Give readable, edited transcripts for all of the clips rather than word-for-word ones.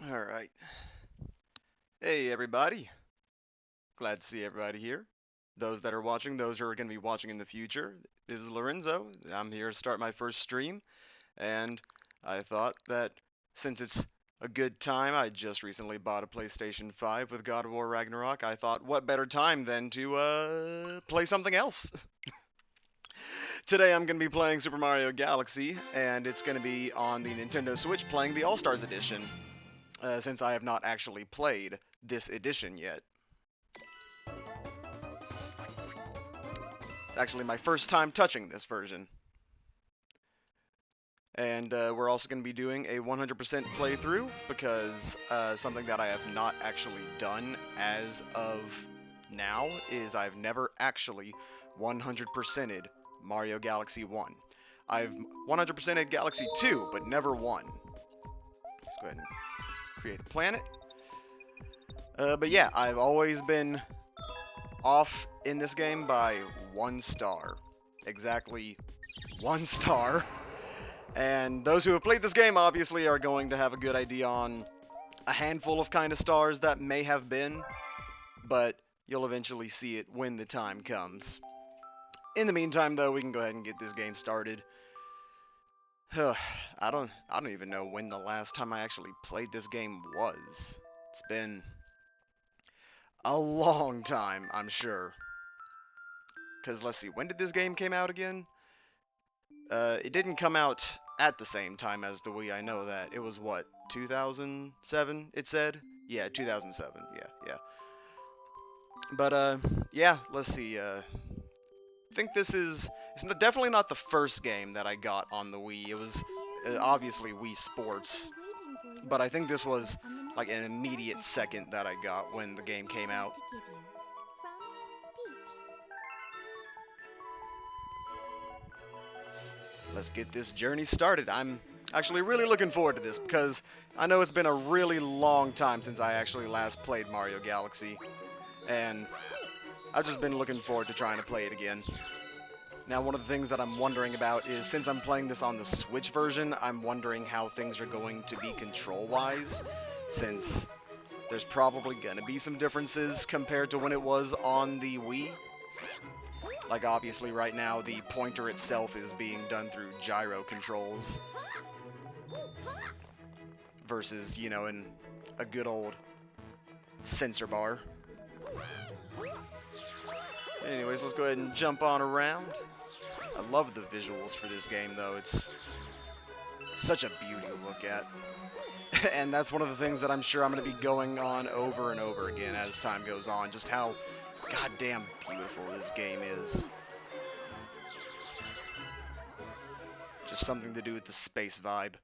Alright. Hey, everybody. Glad to see everybody here. Those that are watching, those who are going to be watching in the future. This is Lorenzo. I'm here to start my first stream, and I thought that since it's a good time, I just recently bought a PlayStation 5 with God of War Ragnarok. I thought, what better time than to play something else? Today I'm going to be playing Super Mario Galaxy, and it's going to be on the Nintendo Switch playing the All-Stars Edition, since I have not actually played this edition yet. It's actually my first time touching this version. And we're also going to be doing a 100% playthrough because something that I have not actually done as of now is I've never actually 100%ed Mario Galaxy 1. I've 100%ed Galaxy 2, but never 1. Let's go ahead and create a planet. But yeah, I've always been off in this game by 1 star. Exactly 1 star. And those who have played this game obviously are going to have a good idea on a handful of kind of stars that may have been, but you'll eventually see it when the time comes. In the meantime, though, we can go ahead and get this game started. I don't even know when the last time I actually played this game was. It's been a long time, I'm sure. Cause let's see, when did this game came out again? It didn't come out at the same time as the Wii, I know that. It was what, 2007, it said? Yeah, 2007, yeah. But, yeah, let's see, I think it's definitely not the first game that I got on the Wii. It was, obviously Wii Sports, but I think this was, like, an immediate second that I got when the game came out. Let's get this journey started. I'm actually really looking forward to this because I know it's been a really long time since I actually last played Mario Galaxy, and I've just been looking forward to trying to play it again. Now, one of the things that I'm wondering about is, since I'm playing this on the Switch version, I'm wondering how things are going to be control-wise, since there's probably going to be some differences compared to when it was on the Wii. Like, obviously, right now, the pointer itself is being done through gyro controls versus, you know, in a good old sensor bar. Anyways, let's go ahead and jump on around. I love the visuals for this game, though. It's such a beauty to look at. And that's one of the things that I'm sure I'm going to be going on over and over again as time goes on, just how goddamn beautiful this game is. Just something to do with the space vibe.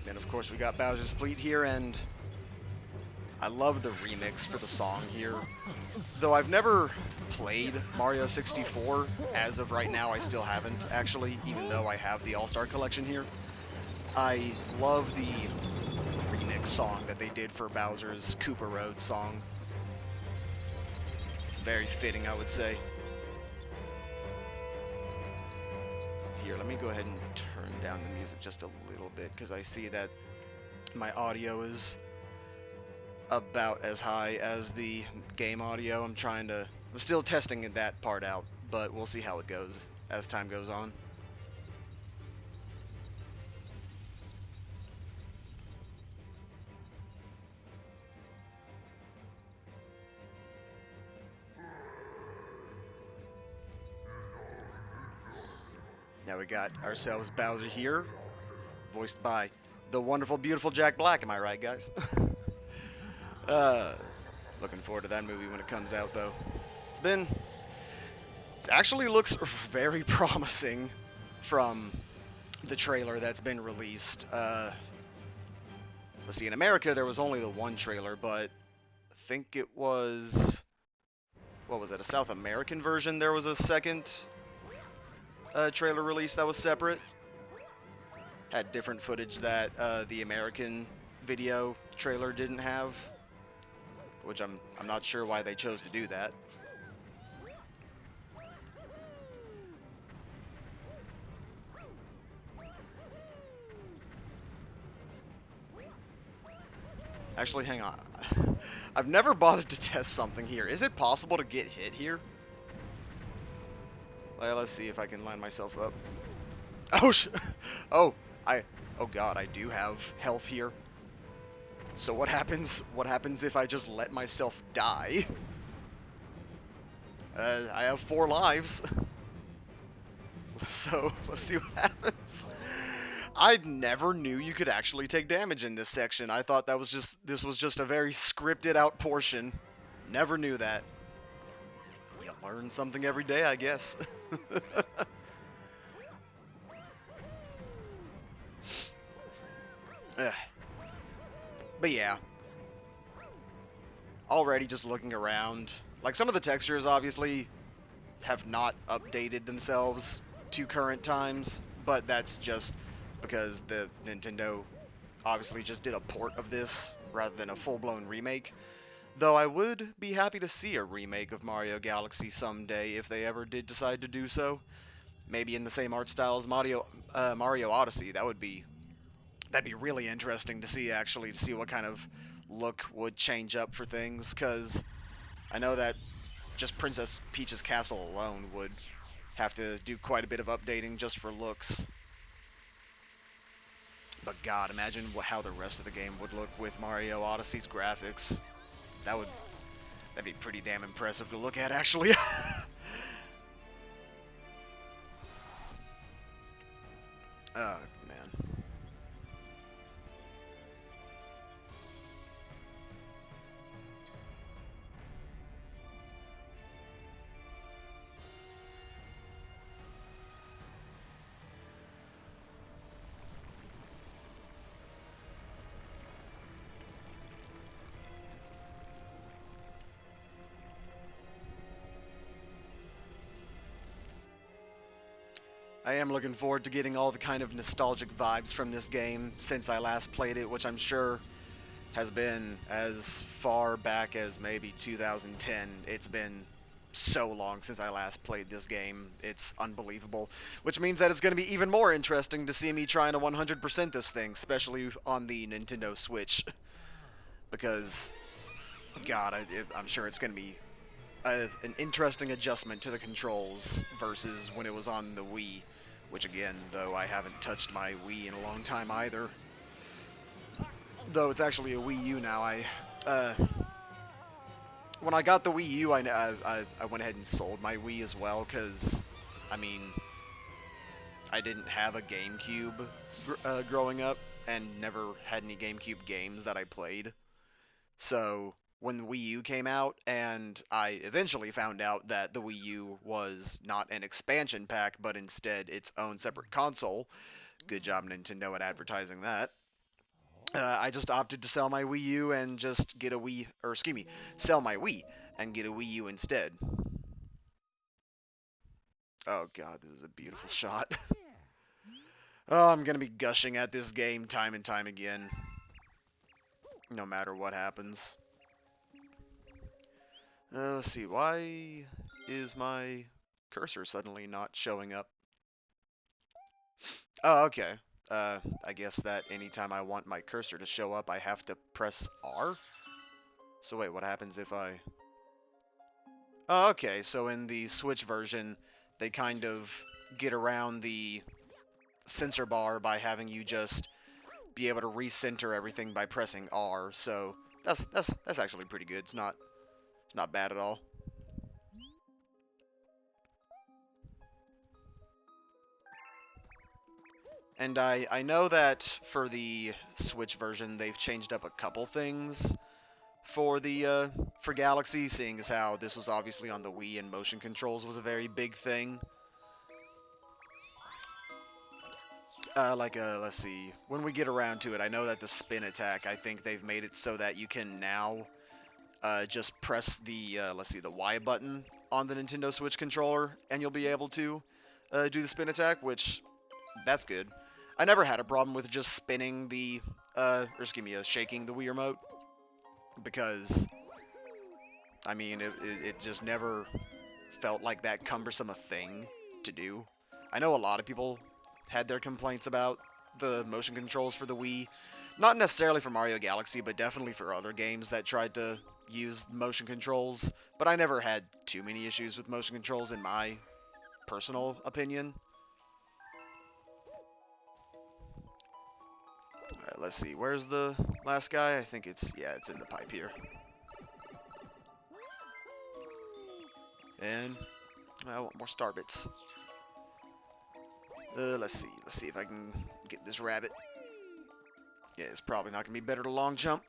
And of course we got Bowser's Fleet here, and I love the remix for the song here. Though I've never played Mario 64, as of right now I still haven't, actually, even though I have the All-Star Collection here. I love the remix song that they did for Bowser's Koopa Road song. It's very fitting, I would say. Here, let me go ahead and turn down the music just a little bit, because I see that my audio is about as high as the game audio. I'm still testing that part out, but we'll see how it goes as time goes on. Now we got ourselves Bowser here, voiced by the wonderful, beautiful Jack Black. Am I right, guys? Looking forward to that movie when it comes out, though. It actually looks very promising from the trailer that's been released. Let's see, in America there was only the one trailer, but I think it was, what was it, a South American version? There was a second trailer release that was separate. Had different footage that the American video trailer didn't have. which I'm not sure why they chose to do that. Actually, hang on. I've never bothered to test something here. Is it possible to get hit here? Let's see if I can line myself up. Oh, oh, oh god, I do have health here. So what happens? What happens if I just let myself die? I have 4 lives. So let's see what happens. I never knew you could actually take damage in this section. I thought this was just a very scripted out portion. Never knew that. You learn something every day, I guess. But yeah. Already just looking around. Like, some of the textures obviously have not updated themselves to current times, but that's just because the Nintendo obviously just did a port of this rather than a full-blown remake. Though I would be happy to see a remake of Mario Galaxy someday if they ever did decide to do so. Maybe in the same art style as Mario Odyssey. That'd be really interesting to see, actually, to see what kind of look would change up for things, because I know that just Princess Peach's castle alone would have to do quite a bit of updating just for looks. But god, imagine how the rest of the game would look with Mario Odyssey's graphics. That'd be pretty damn impressive to look at, actually. Oh, man. I am looking forward to getting all the kind of nostalgic vibes from this game since I last played it, which I'm sure has been as far back as maybe 2010. It's been so long since I last played this game. It's unbelievable. Which means that it's going to be even more interesting to see me trying to 100% this thing, especially on the Nintendo Switch. Because, god, I'm sure it's going to be an interesting adjustment to the controls versus when it was on the Wii. Which again, though, I haven't touched my Wii in a long time either. Though it's actually a Wii U now. When I got the Wii U, I went ahead and sold my Wii as well, because, I mean, I didn't have a GameCube growing up, and never had any GameCube games that I played. So when the Wii U came out, and I eventually found out that the Wii U was not an expansion pack, but instead its own separate console. Good job, Nintendo, at advertising that. I just opted to sell my Wii U and just get a Wii, or excuse me, sell my Wii and get a Wii U instead. Oh god, this is a beautiful shot. Oh, I'm gonna be gushing at this game time and time again, no matter what happens. Let's see, why is my cursor suddenly not showing up? Oh, okay. I guess that anytime I want my cursor to show up, I have to press R? So wait, what happens if I... Oh, okay, so in the Switch version, they kind of get around the sensor bar by having you just be able to recenter everything by pressing R, so that's actually pretty good. It's not bad at all. And I know that for the Switch version, they've changed up a couple things for Galaxy, seeing as how this was obviously on the Wii and motion controls was a very big thing. Let's see, when we get around to it, I know that the spin attack, I think they've made it so that you can now just press the, let's see, the Y button on the Nintendo Switch controller, and you'll be able to do the spin attack, which, that's good. I never had a problem with just spinning the, or excuse me, shaking the Wii remote, because I mean, it just never felt like that cumbersome a thing to do. I know a lot of people had their complaints about the motion controls for the Wii. Not necessarily for Mario Galaxy, but definitely for other games that tried to use motion controls. But I never had too many issues with motion controls in my personal opinion. Alright, let's see. Where's the last guy? I think it's, yeah, it's in the pipe here. And I want more star bits. Let's see if I can get this rabbit. Yeah, it's probably not going to be better to long jump.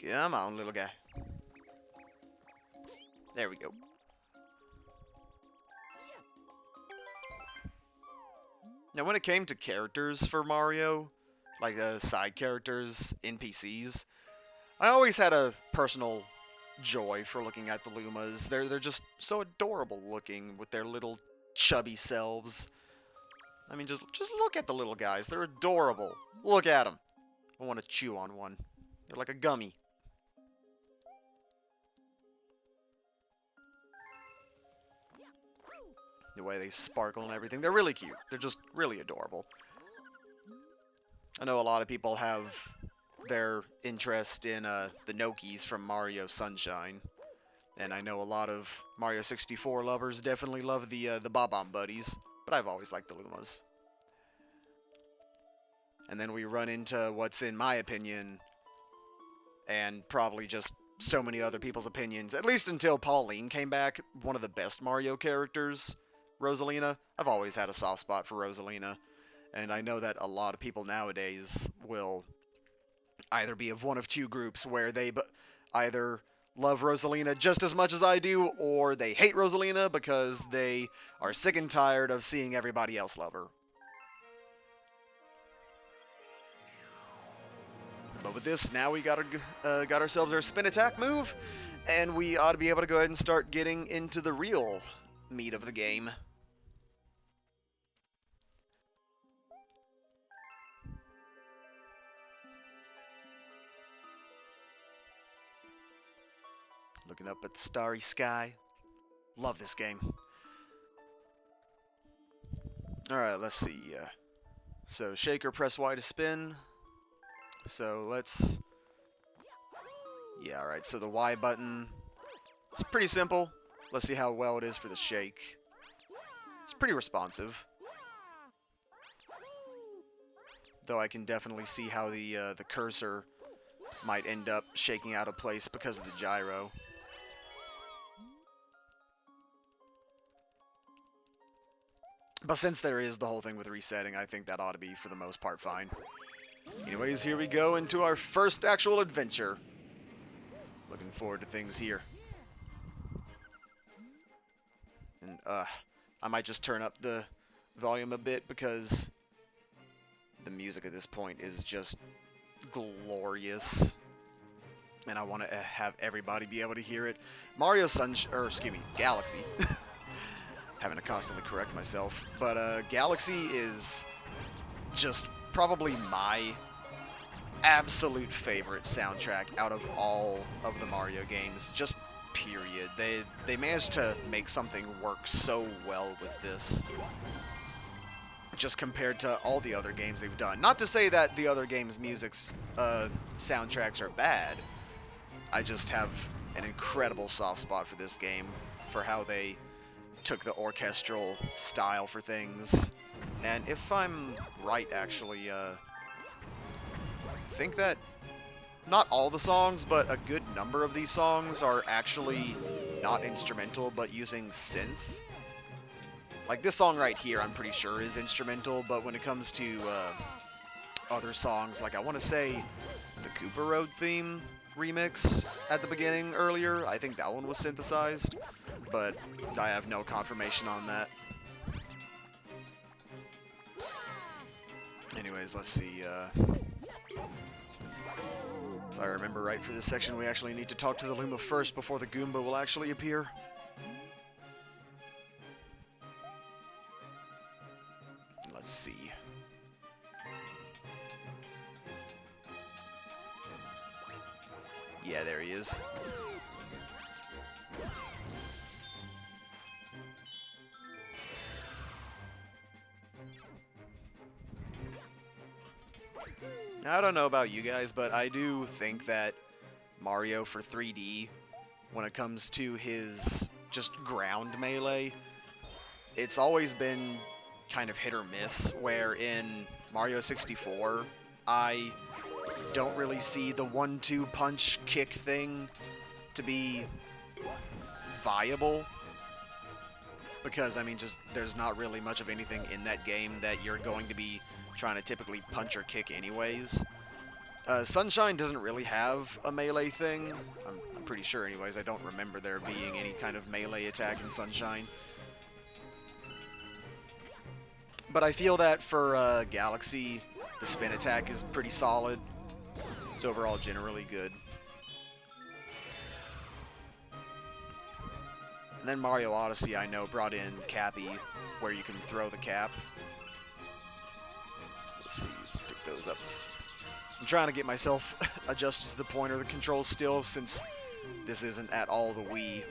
Come on, little guy. There we go. Now, when it came to characters for Mario, like side characters, NPCs, I always had a personal joy for looking at the Lumas. They're just so adorable looking with their little chubby selves. I mean, just look at the little guys. They're adorable. Look at them. I want to chew on one. They're like a gummy. The way they sparkle and everything. They're really cute. They're just really adorable. I know a lot of people have their interest in the Nokis from Mario Sunshine. And I know a lot of Mario 64 lovers definitely love the Bob-omb Buddies. But I've always liked the Lumas. And then we run into what's, in my opinion, and probably just so many other people's opinions, at least until Pauline came back, one of the best Mario characters, Rosalina. I've always had a soft spot for Rosalina, and I know that a lot of people nowadays will either be of one of two groups, where they either love Rosalina just as much as I do, or they hate Rosalina because they are sick and tired of seeing everybody else love her. But with this, now we got ourselves our spin attack move, and we ought to be able to go ahead and start getting into the real meat of the game. Looking up at the starry sky. Love this game. Alright, let's see. So, shake or press Y to spin. So, let's... Yeah, alright, so the Y button... It's pretty simple. Let's see how well it is for the shake. It's pretty responsive. Though I can definitely see how the cursor might end up shaking out of place because of the gyro. But since there is the whole thing with resetting, I think that ought to be, for the most part, fine. Anyways, here we go into our first actual adventure. Looking forward to things here. And, I might just turn up the volume a bit because the music at this point is just glorious. And I want to have everybody be able to hear it. Galaxy. Having to constantly correct myself. But Galaxy is just probably my absolute favorite soundtrack out of all of the Mario games. Just period. They managed to make something work so well with this. Just compared to all the other games they've done. Not to say that the other games' music's soundtracks are bad. I just have an incredible soft spot for this game, for how they took the orchestral style for things. And if I'm right, actually, I think that not all the songs, but a good number of these songs are actually not instrumental, but using synth. Like this song right here, I'm pretty sure is instrumental, but when it comes to other songs, like I want to say the Cooper Road theme remix at the beginning earlier, I think that one was synthesized, but I have no confirmation on that. Anyways, let's see. If I remember right for this section, we actually need to talk to the Luma first before the Goomba will actually appear. Let's see. Yeah, there he is. Now, I don't know about you guys, but I do think that Mario for 3D, when it comes to his just ground melee, it's always been kind of hit or miss, where in Mario 64, I don't really see the 1-2 punch kick thing to be viable. Because, I mean, just there's not really much of anything in that game that you're going to be trying to typically punch or kick anyways. Sunshine doesn't really have a melee thing. I'm pretty sure anyways. I don't remember there being any kind of melee attack in Sunshine. But I feel that for Galaxy, the spin attack is pretty solid. It's overall generally good. And then Mario Odyssey, I know, brought in Cappy, where you can throw the cap. Let's see, let's pick those up. I'm trying to get myself adjusted to the pointer of the controls still, since this isn't at all the Wii.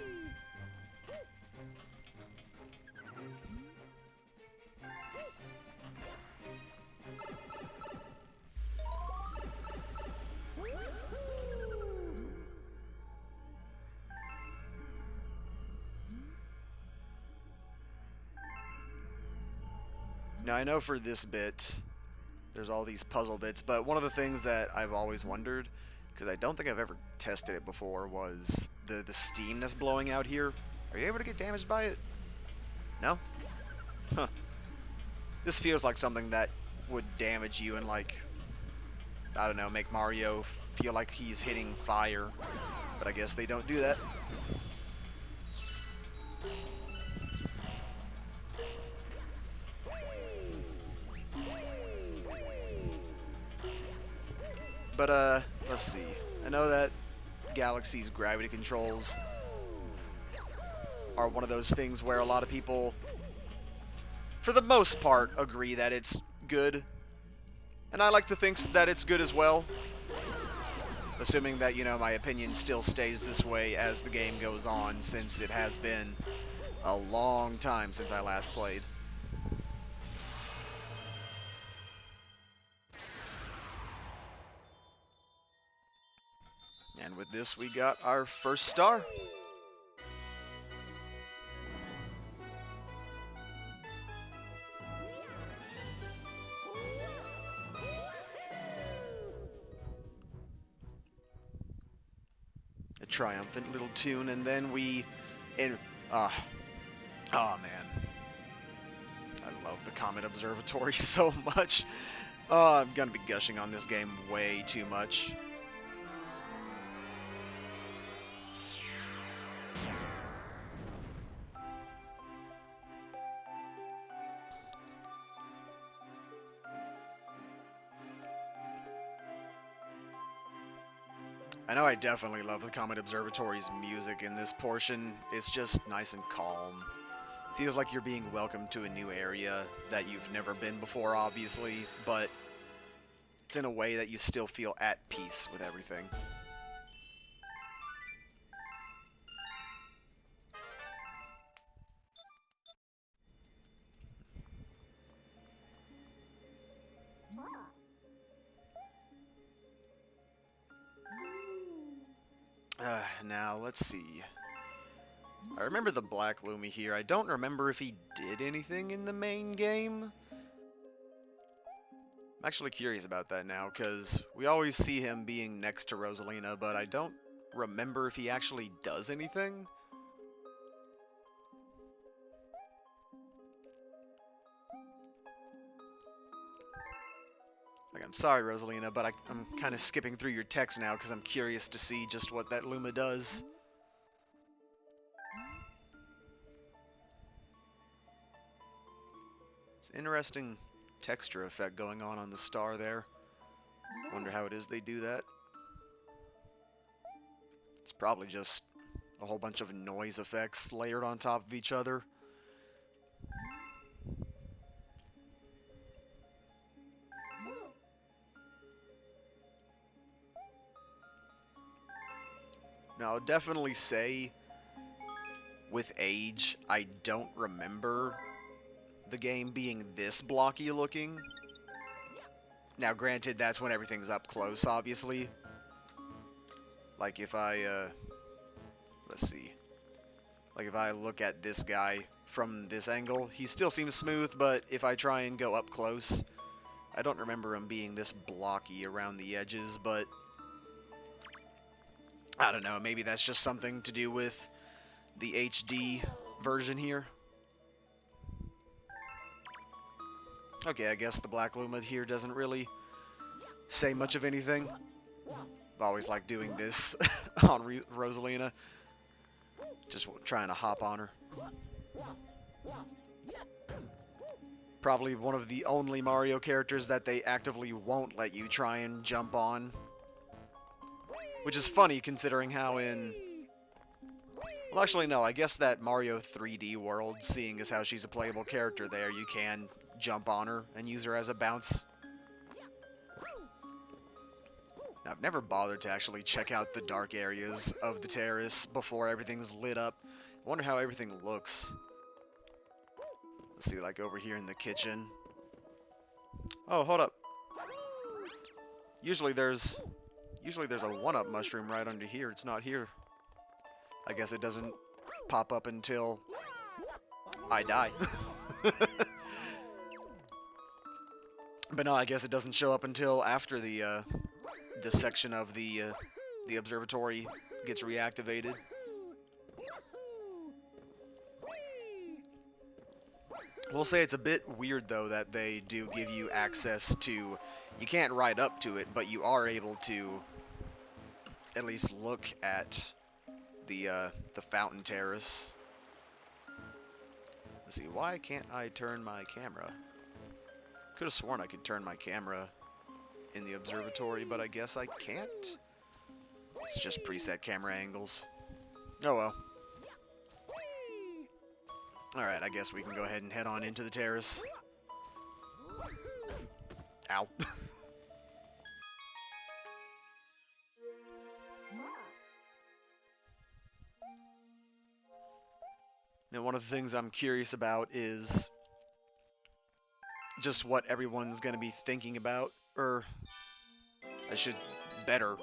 Now, I know for this bit, there's all these puzzle bits, but one of the things that I've always wondered, because I don't think I've ever tested it before, was the steam that's blowing out here. Are you able to get damaged by it? No? Huh. This feels like something that would damage you and, like, I don't know, make Mario feel like he's hitting fire. But I guess they don't do that. But, let's see. I know that Galaxy's gravity controls are one of those things where a lot of people, for the most part, agree that it's good. And I like to think that it's good as well. Assuming that, you know, my opinion still stays this way as the game goes on, since it has been a long time since I last played. And with this, we got our first star. A triumphant little tune, and then we... oh man. I love the Comet Observatory so much. I'm gonna be gushing on this game way too much. I know I definitely love the Comet Observatory's music in this portion. It's just nice and calm. Feels like you're being welcomed to a new area that you've never been before, obviously, but it's in a way that you still feel at peace with everything. Now, let's see. I remember the Black Lumi here. I don't remember if he did anything in the main game. I'm actually curious about that now, because we always see him being next to Rosalina, but I don't remember if he actually does anything. Like, I'm sorry, Rosalina, but I'm kind of skipping through your text now because I'm curious to see just what that Luma does. It's an interesting texture effect going on the star there. Wonder how it is they do that. It's probably just a whole bunch of noise effects layered on top of each other. Now, I'll definitely say, with age, I don't remember the game being this blocky looking. Now, granted, that's when everything's up close, obviously. Like, if I, let's see. Like, if I look at this guy from this angle, he still seems smooth, but if I try and go up close, I don't remember him being this blocky around the edges, but I don't know, maybe that's just something to do with the HD version here. Okay, I guess the Black Luma here doesn't really say much of anything. I've always liked doing this on Rosalina. Just trying to hop on her. Probably one of the only Mario characters that they actively won't let you try and jump on. Which is funny considering how in... Well, actually, no, I guess that Mario 3D World, seeing as how she's a playable character there, you can jump on her and use her as a bounce. Now, I've never bothered to actually check out the dark areas of the terrace before everything's lit up. I wonder how everything looks. Let's see, like over here in the kitchen. Oh, hold up. Usually there's a 1-up mushroom right under here. It's not here. I guess it doesn't pop up until I die. But no, I guess it doesn't show up until after the this section of the observatory gets reactivated. We'll say it's a bit weird though that they do give you access to, you can't ride up to it, but you are able to at least look at the fountain terrace. Let's see, why can't I turn my camera? Could have sworn I could turn my camera in the observatory, but I guess I can't. It's just preset camera angles. Oh well. Alright, I guess we can go ahead and head on into the terrace. Ow. Now, one of the things I'm curious about is just what everyone's going to be thinking about, or I should better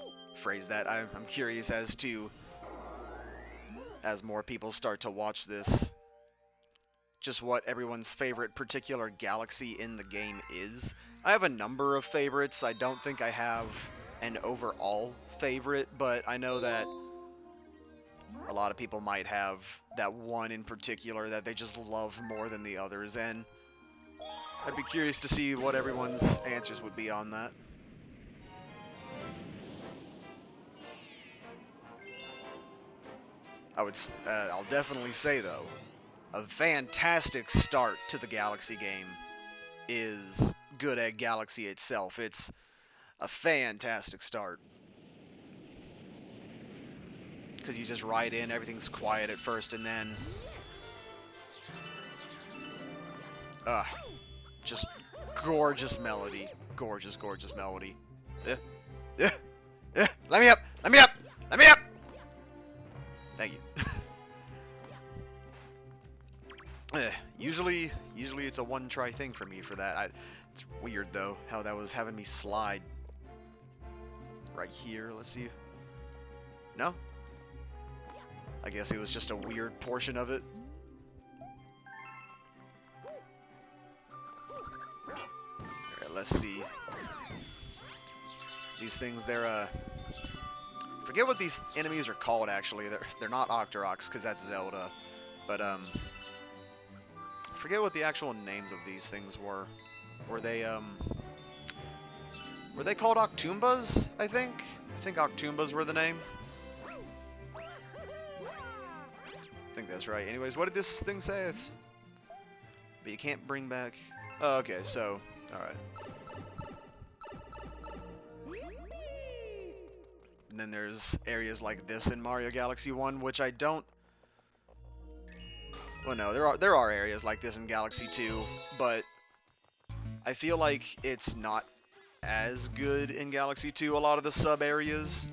phrase that. I'm curious as to, as more people start to watch this, just what everyone's favorite particular galaxy in the game is. I have a number of favorites. I don't think I have an overall favorite, but I know that a lot of people might have that one in particular that they just love more than the others, and I'd be curious to see what everyone's answers would be on that. I'll definitely say though, a fantastic start to the Galaxy game is Good Egg Galaxy itself. It's a fantastic start. Because you just ride in, everything's quiet at first, and then... just gorgeous melody. Gorgeous, gorgeous melody. Let me up! Let me up! Let me up! Thank you. Usually it's a one-try thing for me for that. It's weird, though, how that was having me slide. Right here, let's see. No? I guess it was just a weird portion of it. Alright, let's see. These things, they're, forget what these enemies are called, actually. They're not Octoroks, because that's Zelda. But, forget what the actual names of these things were. Were they called Octoombas, I think? I think Octoombas were the name. I think that's right. Anyways, what did this thing say? But you can't bring back... Oh, okay, so... Alright. And then there's areas like this in Mario Galaxy 1, which I don't... Well, no, there are areas like this in Galaxy 2, but I feel like it's not as good in Galaxy 2, a lot of the sub-areas.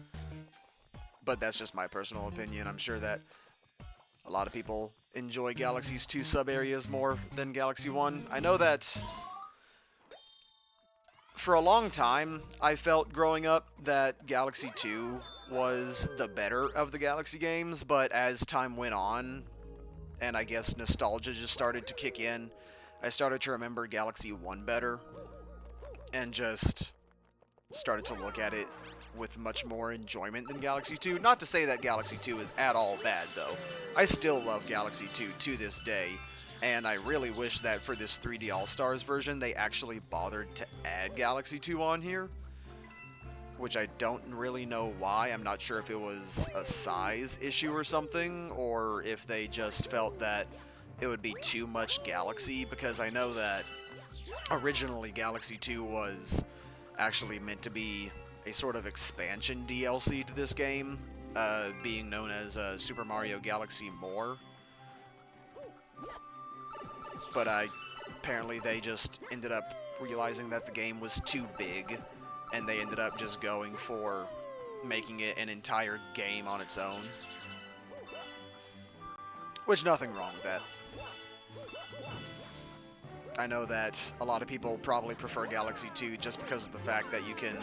but that's just my personal opinion. I'm sure that a lot of people enjoy Galaxy's 2 sub-areas more than Galaxy 1. I know that for a long time, I felt growing up that Galaxy 2 was the better of the Galaxy games, but as time went on, and I guess nostalgia just started to kick in, I started to remember Galaxy 1 better, and just started to look at it with much more enjoyment than Galaxy 2. Not to say that Galaxy 2 is at all bad, though. I still love Galaxy 2 to this day, and I really wish that for this 3D All-Stars version, they actually bothered to add Galaxy 2 on here, which I don't really know why. I'm not sure if it was a size issue or something, or if they just felt that it would be too much Galaxy, because I know that originally Galaxy 2 was actually meant to be a sort of expansion DLC to this game, being known as Super Mario Galaxy More. But apparently they just ended up realizing that the game was too big, and they ended up just going for making it an entire game on its own. Which, nothing wrong with that. I know that a lot of people probably prefer Galaxy 2 just because of the fact that you can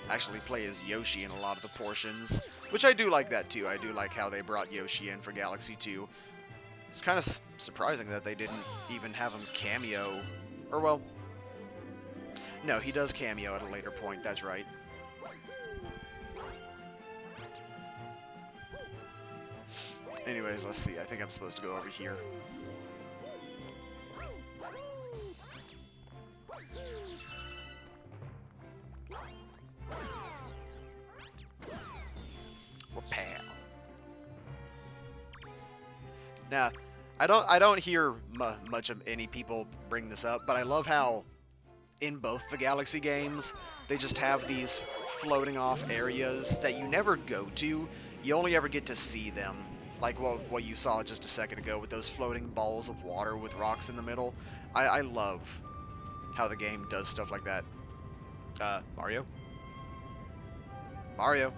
actually play as Yoshi in a lot of the portions, which I do like that too. I do like how they brought Yoshi in for Galaxy 2. It's kind of surprising that they didn't even have him cameo, or well, no, he does cameo at a later point, that's right. Anyways, let's see, I think I'm supposed to go over here. Now, I don't hear much of any people bring this up, but I love how in both the Galaxy games they just have these floating off areas that you never go to. You only ever get to see them, like what you saw just a second ago with those floating balls of water with rocks in the middle. I love how the game does stuff like that. Mario? Mario?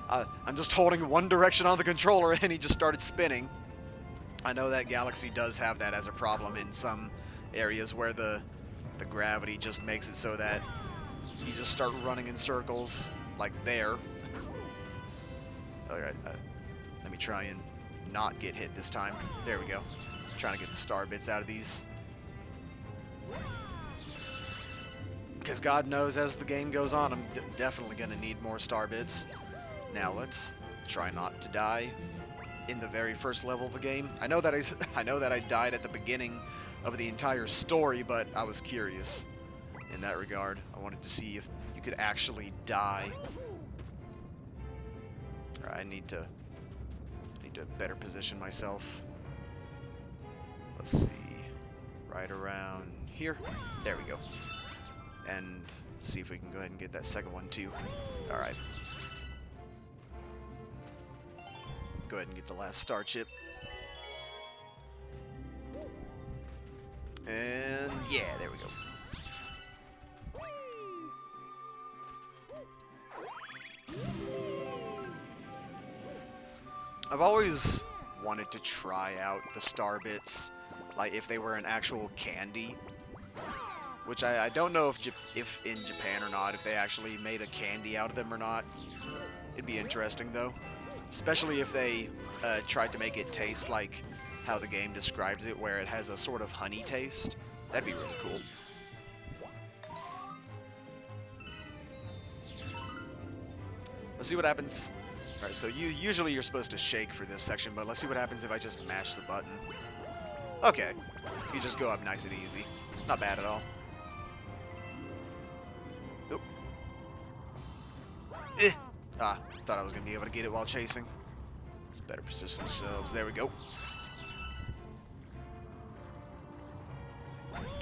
I'm just holding one direction on the controller and he just started spinning. I know that Galaxy does have that as a problem in some areas where the gravity just makes it so that you just start running in circles, like there. Alright, let me try and not get hit this time. There we go. I'm trying to get the star bits out of these. Because God knows as the game goes on, I'm definitely going to need more star bits. Now let's try not to die in the very first level of the game. I know that I died at the beginning of the entire story, but I was curious in that regard. I wanted to see if you could actually die. Alright, I need to better position myself. Let's see. Right around here. There we go. And see if we can go ahead and get that second one too. Alright. Go ahead and get the last star chip. And yeah, there we go. I've always wanted to try out the star bits, like if they were an actual candy. Which I don't know if in Japan or not, if they actually made a candy out of them or not. It'd be interesting though. Especially if they tried to make it taste like how the game describes it, where it has a sort of honey taste. That'd be really cool. Let's see what happens. Alright, so usually you're supposed to shake for this section, but let's see what happens if I just mash the button. Okay. You just go up nice and easy. Not bad at all. Oop. Ah, thought I was going to be able to get it while chasing. Let's better position ourselves. There we go.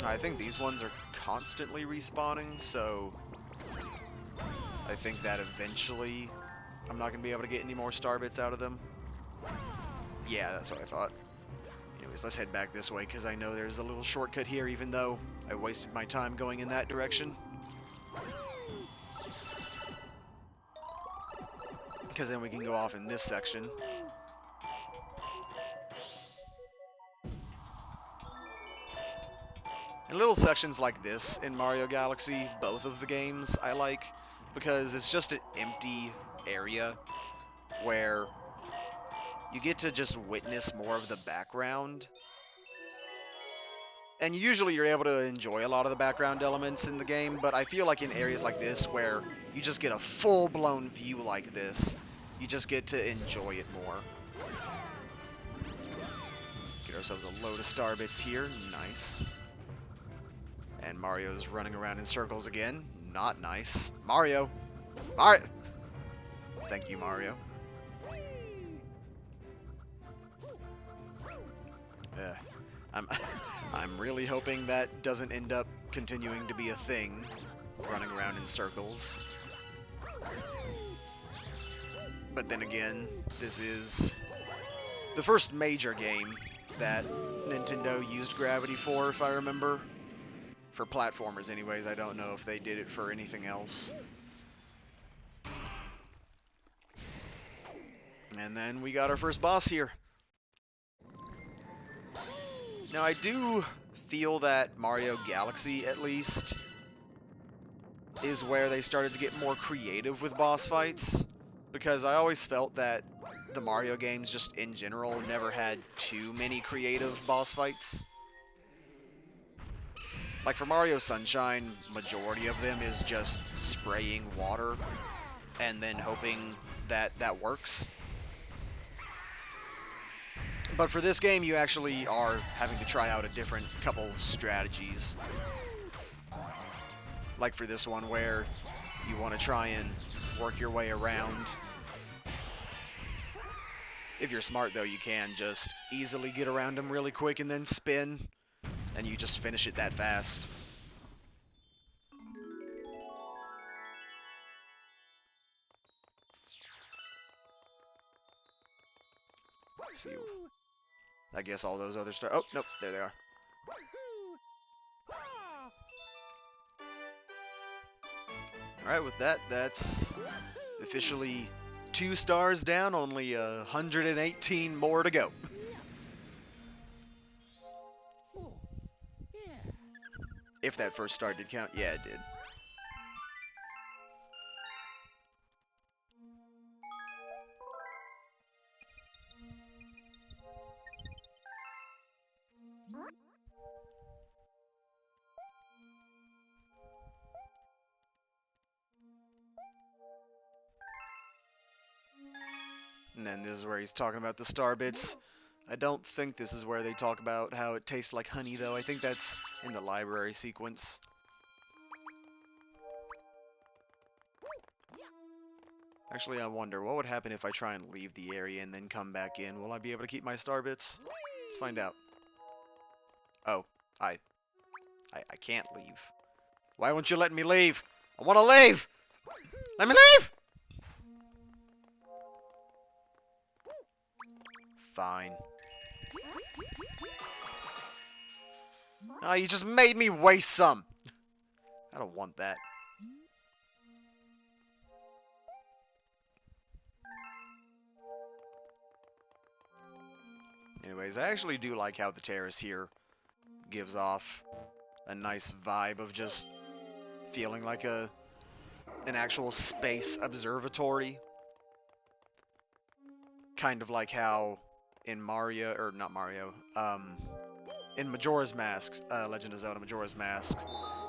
I think these ones are constantly respawning, so I think that eventually I'm not going to be able to get any more star bits out of them. Yeah, that's what I thought. Anyways, let's head back this way, because I know there's a little shortcut here, even though I wasted my time going in that direction. because then we can go off in this section. And little sections like this in Mario Galaxy, both of the games, I like, because it's just an empty area where you get to just witness more of the background. And usually you're able to enjoy a lot of the background elements in the game, but I feel like in areas like this where you just get a full-blown view like this, you just get to enjoy it more. Get ourselves a load of star bits here. Nice. And Mario's running around in circles again. Not nice. Mario! Mario! Thank you, Mario. I'm really hoping that doesn't end up continuing to be a thing, running around in circles. But then again, this is the first major game that Nintendo used gravity for, if I remember. For platformers anyways, I don't know if they did it for anything else. And then we got our first boss here. Now I do feel that Mario Galaxy, at least, is where they started to get more creative with boss fights. Because I always felt that the Mario games, just in general, never had too many creative boss fights. Like for Mario Sunshine, majority of them is just spraying water and then hoping that that works. But for this game, you actually are having to try out a different couple strategies. Like for this one where you want to try and work your way around. If you're smart though, you can just easily get around them really quick and then spin. And you just finish it that fast. Let's see. I guess all those other stars. Oh, nope, there they are. Alright, with that, that's officially 2 stars down, only 118 more to go. If that first star did count. Yeah, it did. And then this is where he's talking about the star bits. I don't think this is where they talk about how it tastes like honey, though. I think that's in the library sequence. Actually, I wonder, what would happen if I try and leave the area and then come back in? Will I be able to keep my star bits? Let's find out. Oh, I can't leave. Why won't you let me leave? I want to leave! Let me leave! Fine. Oh, you just made me waste some. I don't want that. Anyways, I actually do like how the terrace here gives off a nice vibe of just feeling like an actual space observatory. Kind of like how in Mario, or not Mario, in Majora's Mask, Legend of Zelda Majora's Mask,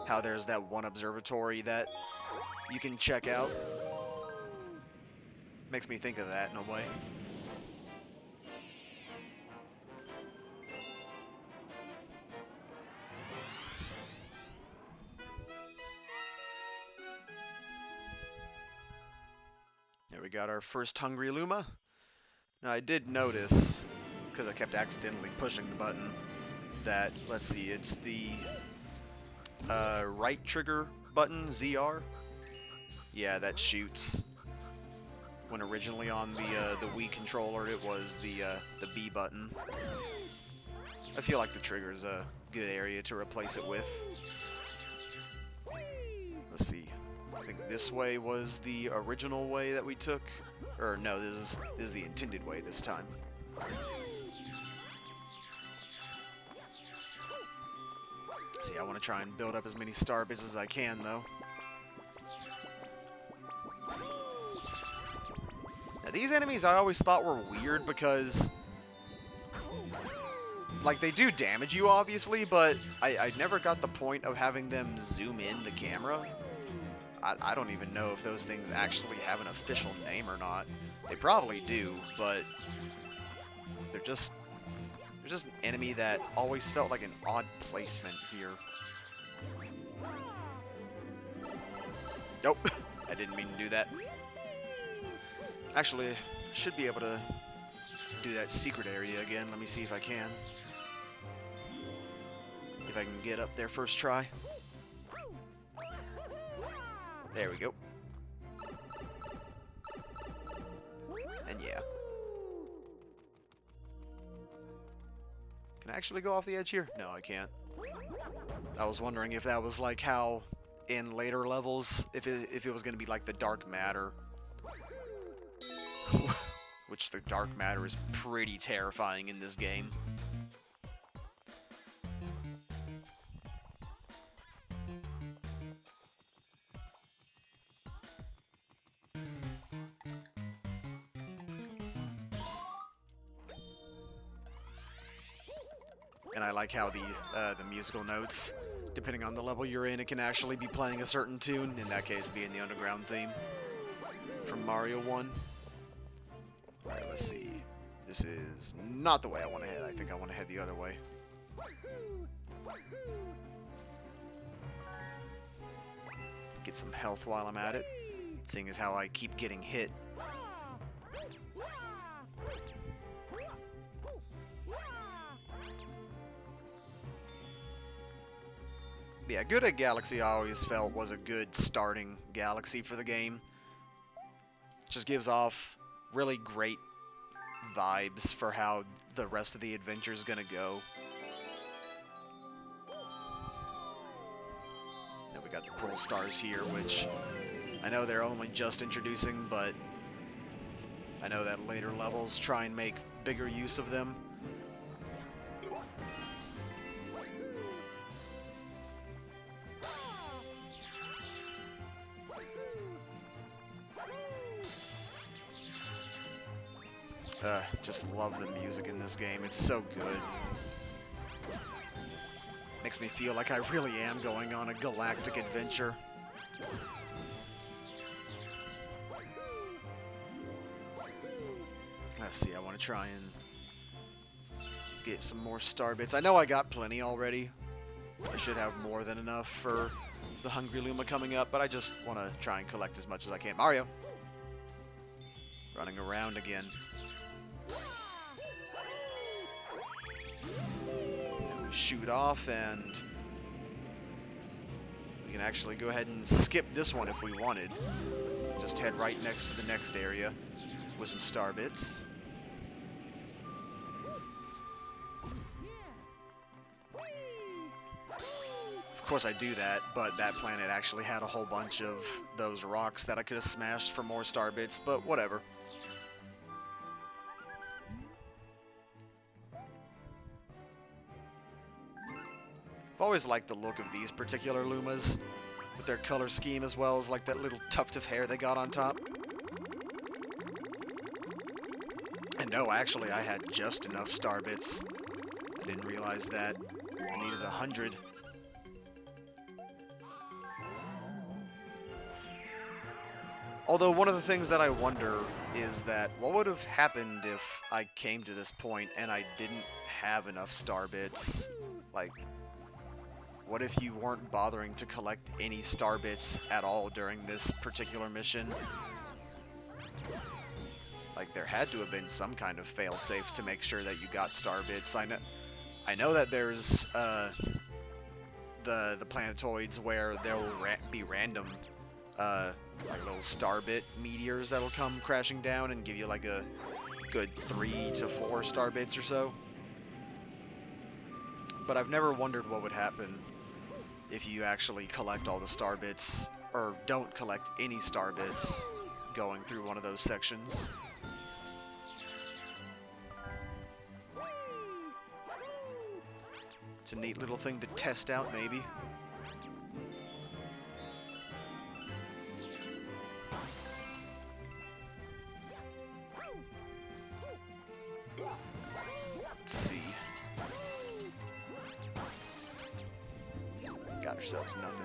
how there's that one observatory that you can check out. Makes me think of that in a way. There we got our first Hungry Luma. Now I did notice, because I kept accidentally pushing the button, that, let's see, it's the right trigger button, ZR. Yeah, that shoots. When originally on the Wii controller, it was the B button. I feel like the trigger is a good area to replace it with. Let's see. I think this way was the original way that we took. Or no, this is the intended way this time. See, I want to try and build up as many star bits as I can, though. Now, these enemies I always thought were weird because, like, they do damage you, obviously, but I never got the point of having them zoom in the camera. I don't even know if those things actually have an official name or not. They probably do, but they're just an enemy that always felt like an odd placement here. Nope, I didn't mean to do that. Actually, should be able to do that secret area again. Let me see if I can. If I can get up there first try. There we go. And yeah. Can I actually go off the edge here? No, I can't. I was wondering if that was like how in later levels, if it was going to be like the dark matter. Which the dark matter is pretty terrifying in this game. And I like how the musical notes, depending on the level you're in, it can actually be playing a certain tune, in that case being the underground theme from Mario 1. Alright, let's see. This is not the way I want to head. I think I want to head the other way. Get some health while I'm at it, seeing as how I keep getting hit. Yeah, Good at Galaxy I always felt was a good starting galaxy for the game. Just gives off really great vibes for how the rest of the adventure is gonna go. Now we got the Pearl Stars here, which I know they're only just introducing, but I know that later levels try and make bigger use of them. Just love the music in this game. It's so good. Makes me feel like I really am going on a galactic adventure. Let's see, I want to try and get some more star bits. I know I got plenty already. I should have more than enough for the Hungry Luma coming up, but I just want to try and collect as much as I can. Mario! Running around again. And we shoot off, and we can actually go ahead and skip this one if we wanted. Just head right next to the next area with some star bits. Of course I do that, but that planet actually had a whole bunch of those rocks that I could have smashed for more star bits, but whatever. I've always liked the look of these particular Lumas, with their color scheme as well as like that little tuft of hair they got on top. And no, actually I had just enough star bits. I didn't realize that. I needed 100. Although one of the things that I wonder is that what would have happened if I came to this point and I didn't have enough star bits? Like, what if you weren't bothering to collect any star bits at all during this particular mission? Like, there had to have been some kind of failsafe to make sure that you got star bits. I know that there's the planetoids where there will be random like little star bit meteors that'll come crashing down and give you like a good 3 to 4 star bits or so. But I've never wondered what would happen if you actually collect all the star bits or don't collect any star bits going through one of those sections. It's a neat little thing to test out, maybe. Let's see. Got ourselves nothing.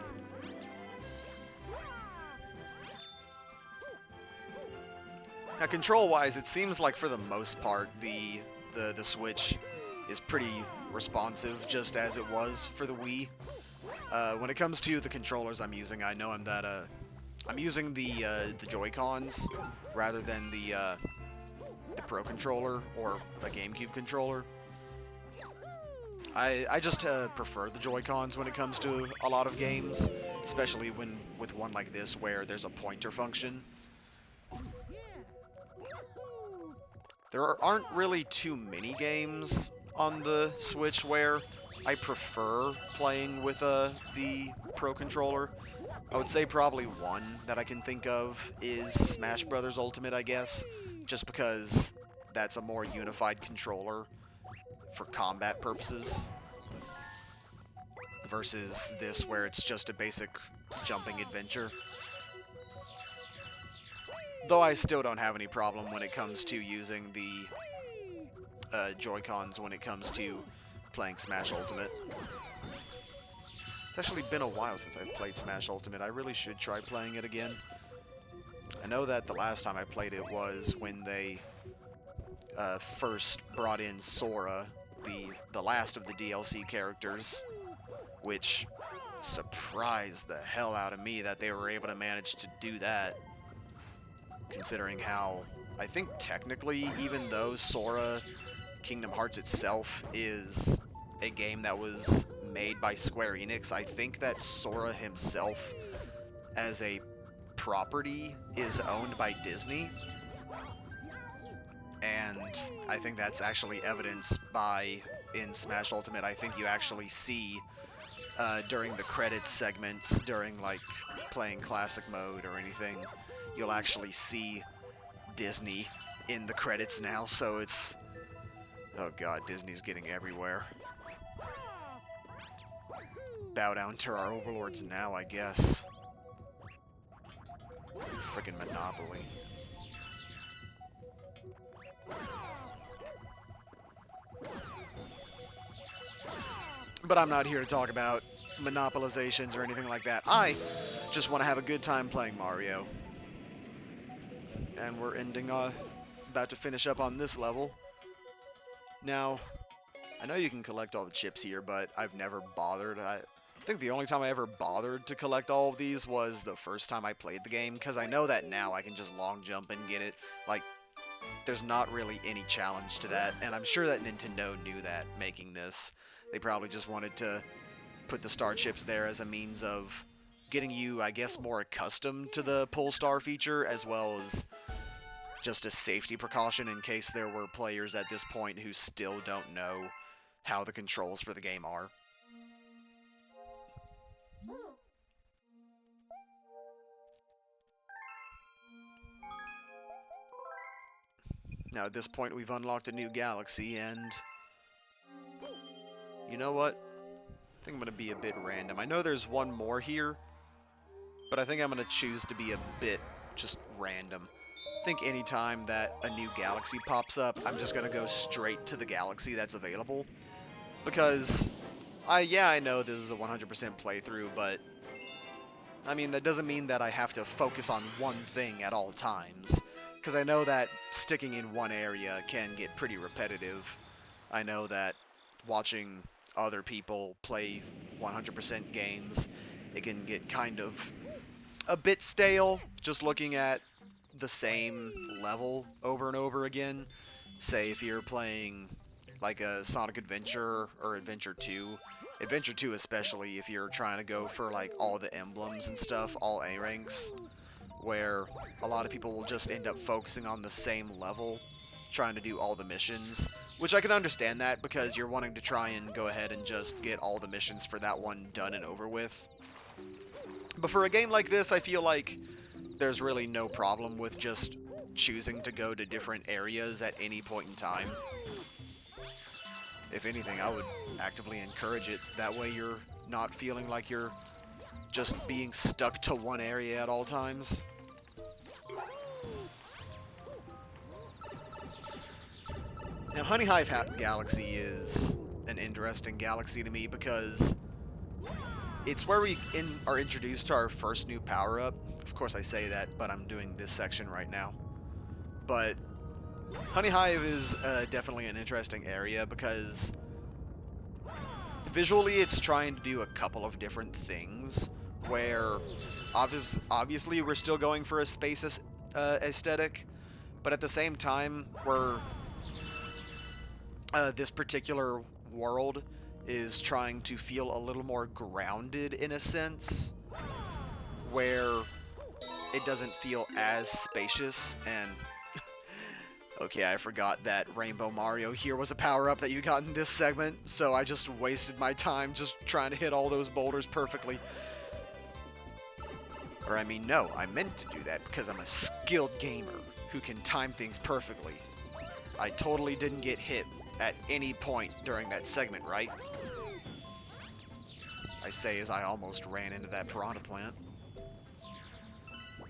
Now, control-wise, it seems like for the most part, the Switch is pretty responsive, just as it was for the Wii. When it comes to the controllers I'm using, I know I'm using the Joy-Cons rather than the Pro Controller or the GameCube controller. I just prefer the Joy-Cons when it comes to a lot of games, especially with one like this where there's a pointer function. There aren't really too many games on the Switch where I prefer playing with the Pro Controller. I would say probably one that I can think of is Smash Bros. Ultimate, I guess, just because that's a more unified controller for combat purposes versus this where it's just a basic jumping adventure. Though I still don't have any problem when it comes to using the Joy-Cons when it comes to playing Smash Ultimate. It's actually been a while since I've played Smash Ultimate. I really should try playing it again. I know that the last time I played it was when they first brought in Sora, the last of the DLC characters, which surprised the hell out of me that they were able to manage to do that. Considering how, I think technically, even though Sora Kingdom Hearts itself is a game that was made by Square Enix, I think that Sora himself as a property is owned by Disney. And I think that's actually evidenced by, in Smash Ultimate, I think you actually see during the credits segments, during like playing classic mode or anything, you'll actually see Disney in the credits now, so it's... Oh god, Disney's getting everywhere. Bow down to our overlords now, I guess. Frickin' Monopoly. But I'm not here to talk about monopolizations or anything like that. I just want to have a good time playing Mario. And we're about to finish up on this level. Now, I know you can collect all the chips here, but I've never bothered. I think the only time I ever bothered to collect all of these was the first time I played the game, because I know that now I can just long jump and get it. Like, there's not really any challenge to that, and I'm sure that Nintendo knew that making this. They probably just wanted to put the star chips there as a means of getting you, I guess, more accustomed to the pull star feature, as well as just a safety precaution in case there were players at this point who still don't know how the controls for the game are. Now at this point we've unlocked a new galaxy, and you know what? I think I'm going to be a bit random. I know there's one more here, but I think I'm going to choose to be a bit just random. I think anytime that a new galaxy pops up, I'm just going to go straight to the galaxy that's available. Because, I know this is a 100% playthrough, but I mean, that doesn't mean that I have to focus on one thing at all times. Because I know that sticking in one area can get pretty repetitive. I know that watching other people play 100% games, it can get kind of a bit stale, just looking at the same level over and over again. Say if you're playing like a Sonic Adventure or Adventure 2, Adventure 2 especially, if you're trying to go for like all the emblems and stuff, all A ranks, where a lot of people will just end up focusing on the same level, trying to do all the missions, which I can understand that because you're wanting to try and go ahead and just get all the missions for that one done and over with. But for a game like this, I feel like there's really no problem with just choosing to go to different areas at any point in time. If anything, I would actively encourage it. That way you're not feeling like you're just being stuck to one area at all times. Now, Honey Hive Galaxy is an interesting galaxy to me because it's where we are introduced to our first new power-up. Of course I say that, but I'm doing this section right now. But Honey Hive is definitely an interesting area because visually it's trying to do a couple of different things where obviously we're still going for a space aesthetic, but at the same time this particular world is trying to feel a little more grounded in a sense, where it doesn't feel as spacious. And okay, I forgot that Rainbow Mario here was a power-up that you got in this segment, so I just wasted my time just trying to hit all those boulders perfectly. Or I mean, no, I meant to do that because I'm a skilled gamer who can time things perfectly. I totally didn't get hit at any point during that segment, right? I say as I almost ran into that piranha plant.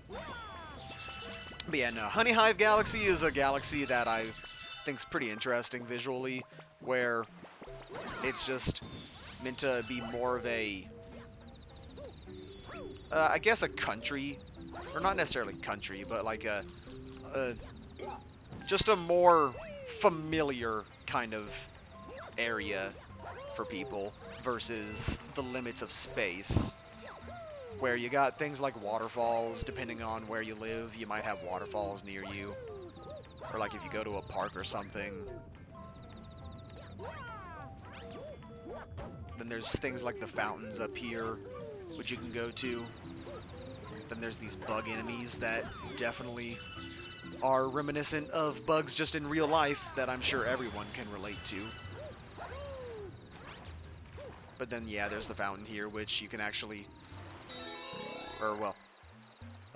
But yeah, no, Honey Hive Galaxy is a galaxy that I think's pretty interesting visually, where it's just meant to be more of a, I guess a country, or not necessarily country, but like just a more familiar kind of area for people versus the limits of space, where you got things like waterfalls. Depending on where you live, you might have waterfalls near you, or like if you go to a park or something. Then there's things like the fountains up here, which you can go to. Then there's these bug enemies that definitely are reminiscent of bugs just in real life that I'm sure everyone can relate to. But then, yeah, there's the fountain here, which you can actually... Or, well...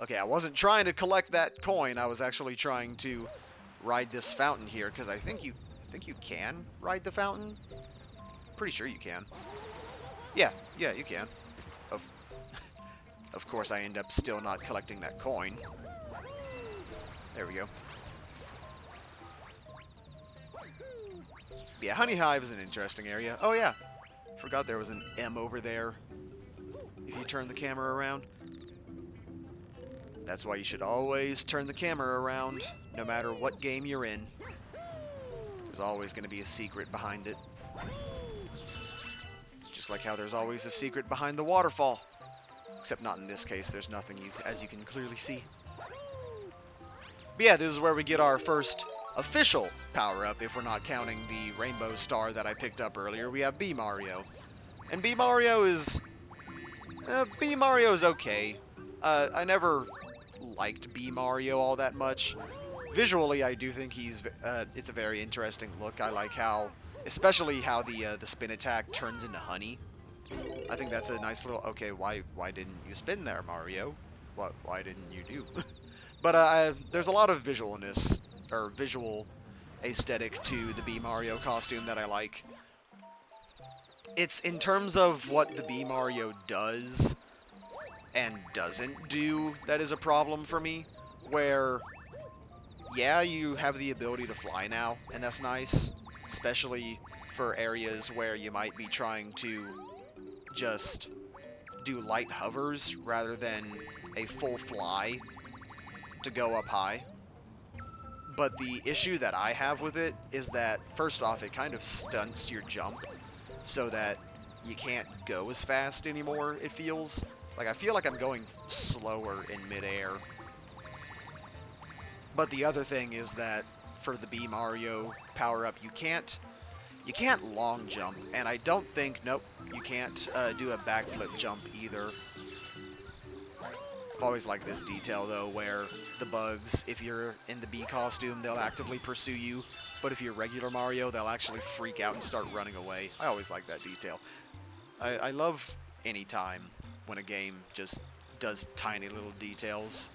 Okay, I wasn't trying to collect that coin. I was actually trying to ride this fountain here, because I think you can ride the fountain. Pretty sure you can. Yeah, you can. Of course, I end up still not collecting that coin. There we go. But yeah, Honey Hive is an interesting area. Oh yeah, forgot there was an M over there. If you turn the camera around. That's why you should always turn the camera around, no matter what game you're in. There's always going to be a secret behind it. Just like how there's always a secret behind the waterfall. Except not in this case, there's nothing, as you can clearly see. But yeah, this is where we get our first official power-up, if we're not counting the rainbow star that I picked up earlier. We have B Mario. And B Mario is okay. I never liked B Mario all that much. Visually, I do think it's a very interesting look. I like how, especially how the spin attack turns into honey. I think that's a nice little, okay, why didn't you spin there, Mario? Why didn't you do? But there's a lot of visualness, or visual aesthetic to the B Mario costume that I like. It's in terms of what the B Mario does and doesn't do that is a problem for me, where, yeah, you have the ability to fly now, and that's nice, especially for areas where you might be trying to just do light hovers rather than a full fly to go up high. But the issue that I have with it is that, first off, it kind of stunts your jump so that you can't go as fast anymore, it feels. Like, I feel like I'm going slower in midair. But the other thing is that for the B Mario power-up, you can't long jump, and I don't think, nope, you can't do a backflip jump either. I've always liked this detail, though, where the bugs, if you're in the B costume, they'll actively pursue you, but if you're regular Mario, they'll actually freak out and start running away. I always like that detail. I love any time when a game just does tiny little details.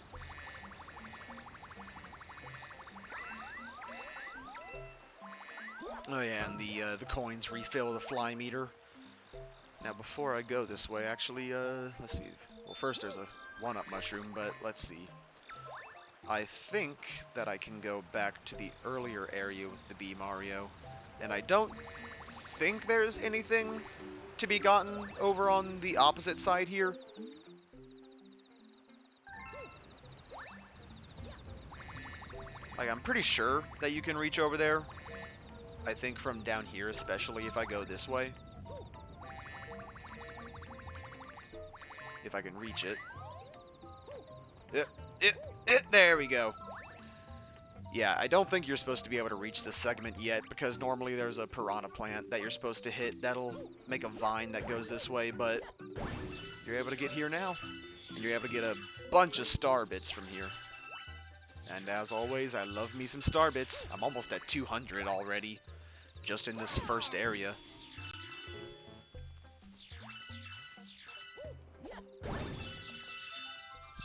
Oh yeah, and the coins refill the fly meter. Now before I go this way, actually, let's see. Well, first there's a one-up mushroom, but let's see. I think that I can go back to the earlier area with the Bee Mario, and I don't think there's anything to be gotten over on the opposite side here. Like, I'm pretty sure that you can reach over there. I think from down here, especially if I go this way. If I can reach it. There we go. Yeah, I don't think you're supposed to be able to reach this segment yet, because normally there's a piranha plant that you're supposed to hit that'll make a vine that goes this way, but you're able to get here now. And you're able to get a bunch of star bits from here. And as always, I love me some star bits. I'm almost at 200 already, just in this first area.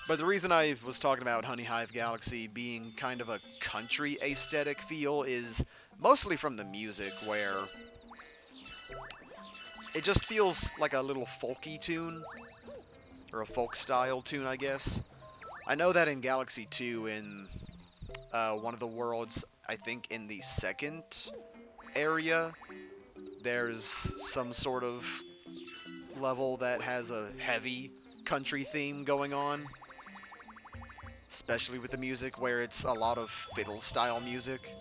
But the reason I was talking about Honey Hive Galaxy being kind of a country aesthetic feel is mostly from the music, where it just feels like a little folky tune, or a folk style tune, I guess. I know that in Galaxy 2, in one of the worlds, I think in the second area, there's some sort of level that has a heavy country theme going on. Especially with the music, where it's a lot of fiddle-style music.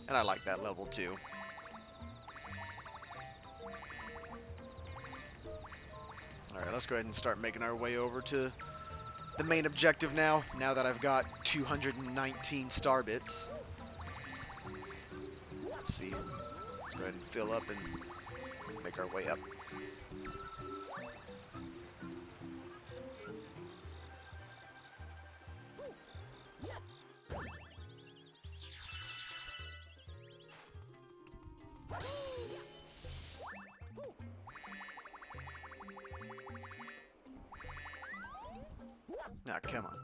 And I like that level, too. Alright, let's go ahead and start making our way over to the main objective now that I've got 219 star bits. Let's see. Let's go ahead and fill up and make our way up. Ah, come on.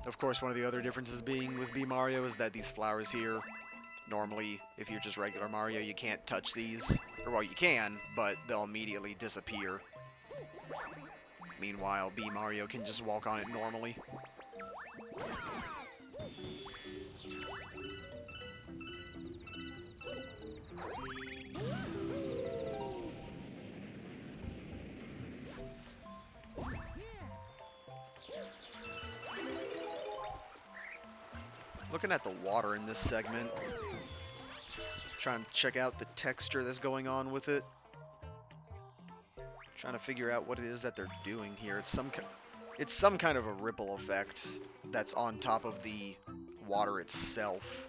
Of course, one of the other differences being with Bee Mario is that these flowers here, normally, if you're just regular Mario, you can't touch these. Or, well, you can, but they'll immediately disappear. Meanwhile, Bee Mario can just walk on it normally. Looking at the water in this segment, trying to check out the texture that's going on with it. Trying to figure out what it is that they're doing here. It's some kind of a ripple effect that's on top of the water itself.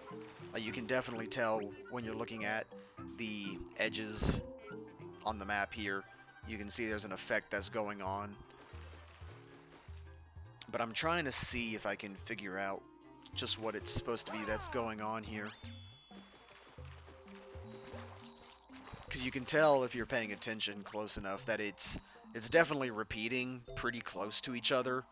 You can definitely tell when you're looking at the edges on the map here. You can see there's an effect that's going on. But I'm trying to see if I can figure out just what it's supposed to be that's going on here. Because you can tell if you're paying attention close enough that it's definitely repeating pretty close to each other.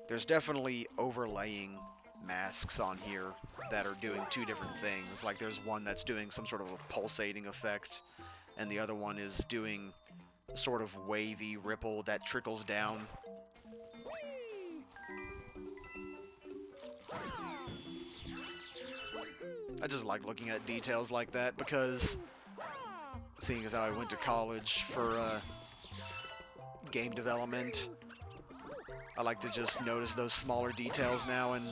There's definitely overlaying masks on here that are doing two different things. Like there's one that's doing some sort of a pulsating effect, and the other one is doing a sort of wavy ripple that trickles down. I just like looking at details like that because, seeing as how I went to college for game development, I like to just notice those smaller details now, and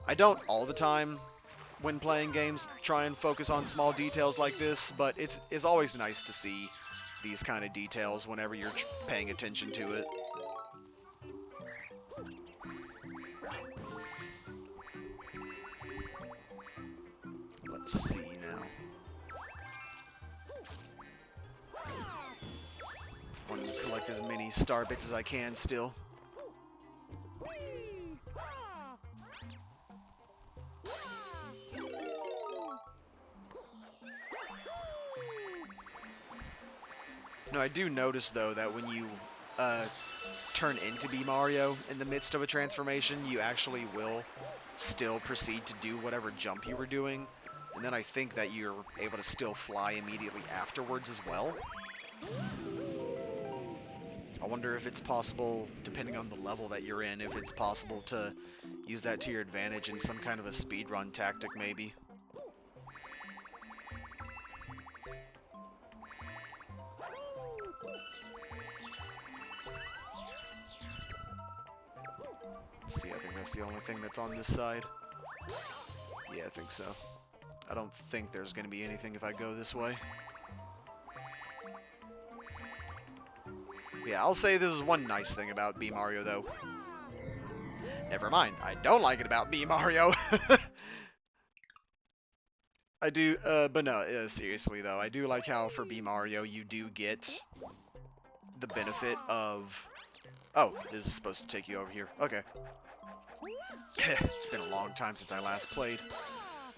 I don't all the time when playing games try and focus on small details like this, but it's always nice to see these kind of details whenever you're paying attention to it. Let's see now. I want to collect as many star bits as I can still. No, I do notice though that when you uh, turn into Be Mario in the midst of a transformation, you actually will still proceed to do whatever jump you were doing, and then I think that you're able to still fly immediately afterwards as well. I wonder if it's possible, depending on the level that you're in, if it's possible to use that to your advantage in some kind of a speedrun tactic, maybe. Let's see, I think that's the only thing that's on this side. Yeah, I think so. I don't think there's going to be anything if I go this way. Yeah, I'll say this is one nice thing about Be Mario, though. Never mind, I don't like it about Be Mario. I do, but no, seriously though, I do like how for Be Mario you do get the benefit of... Oh, this is supposed to take you over here. Okay. It's been a long time since I last played.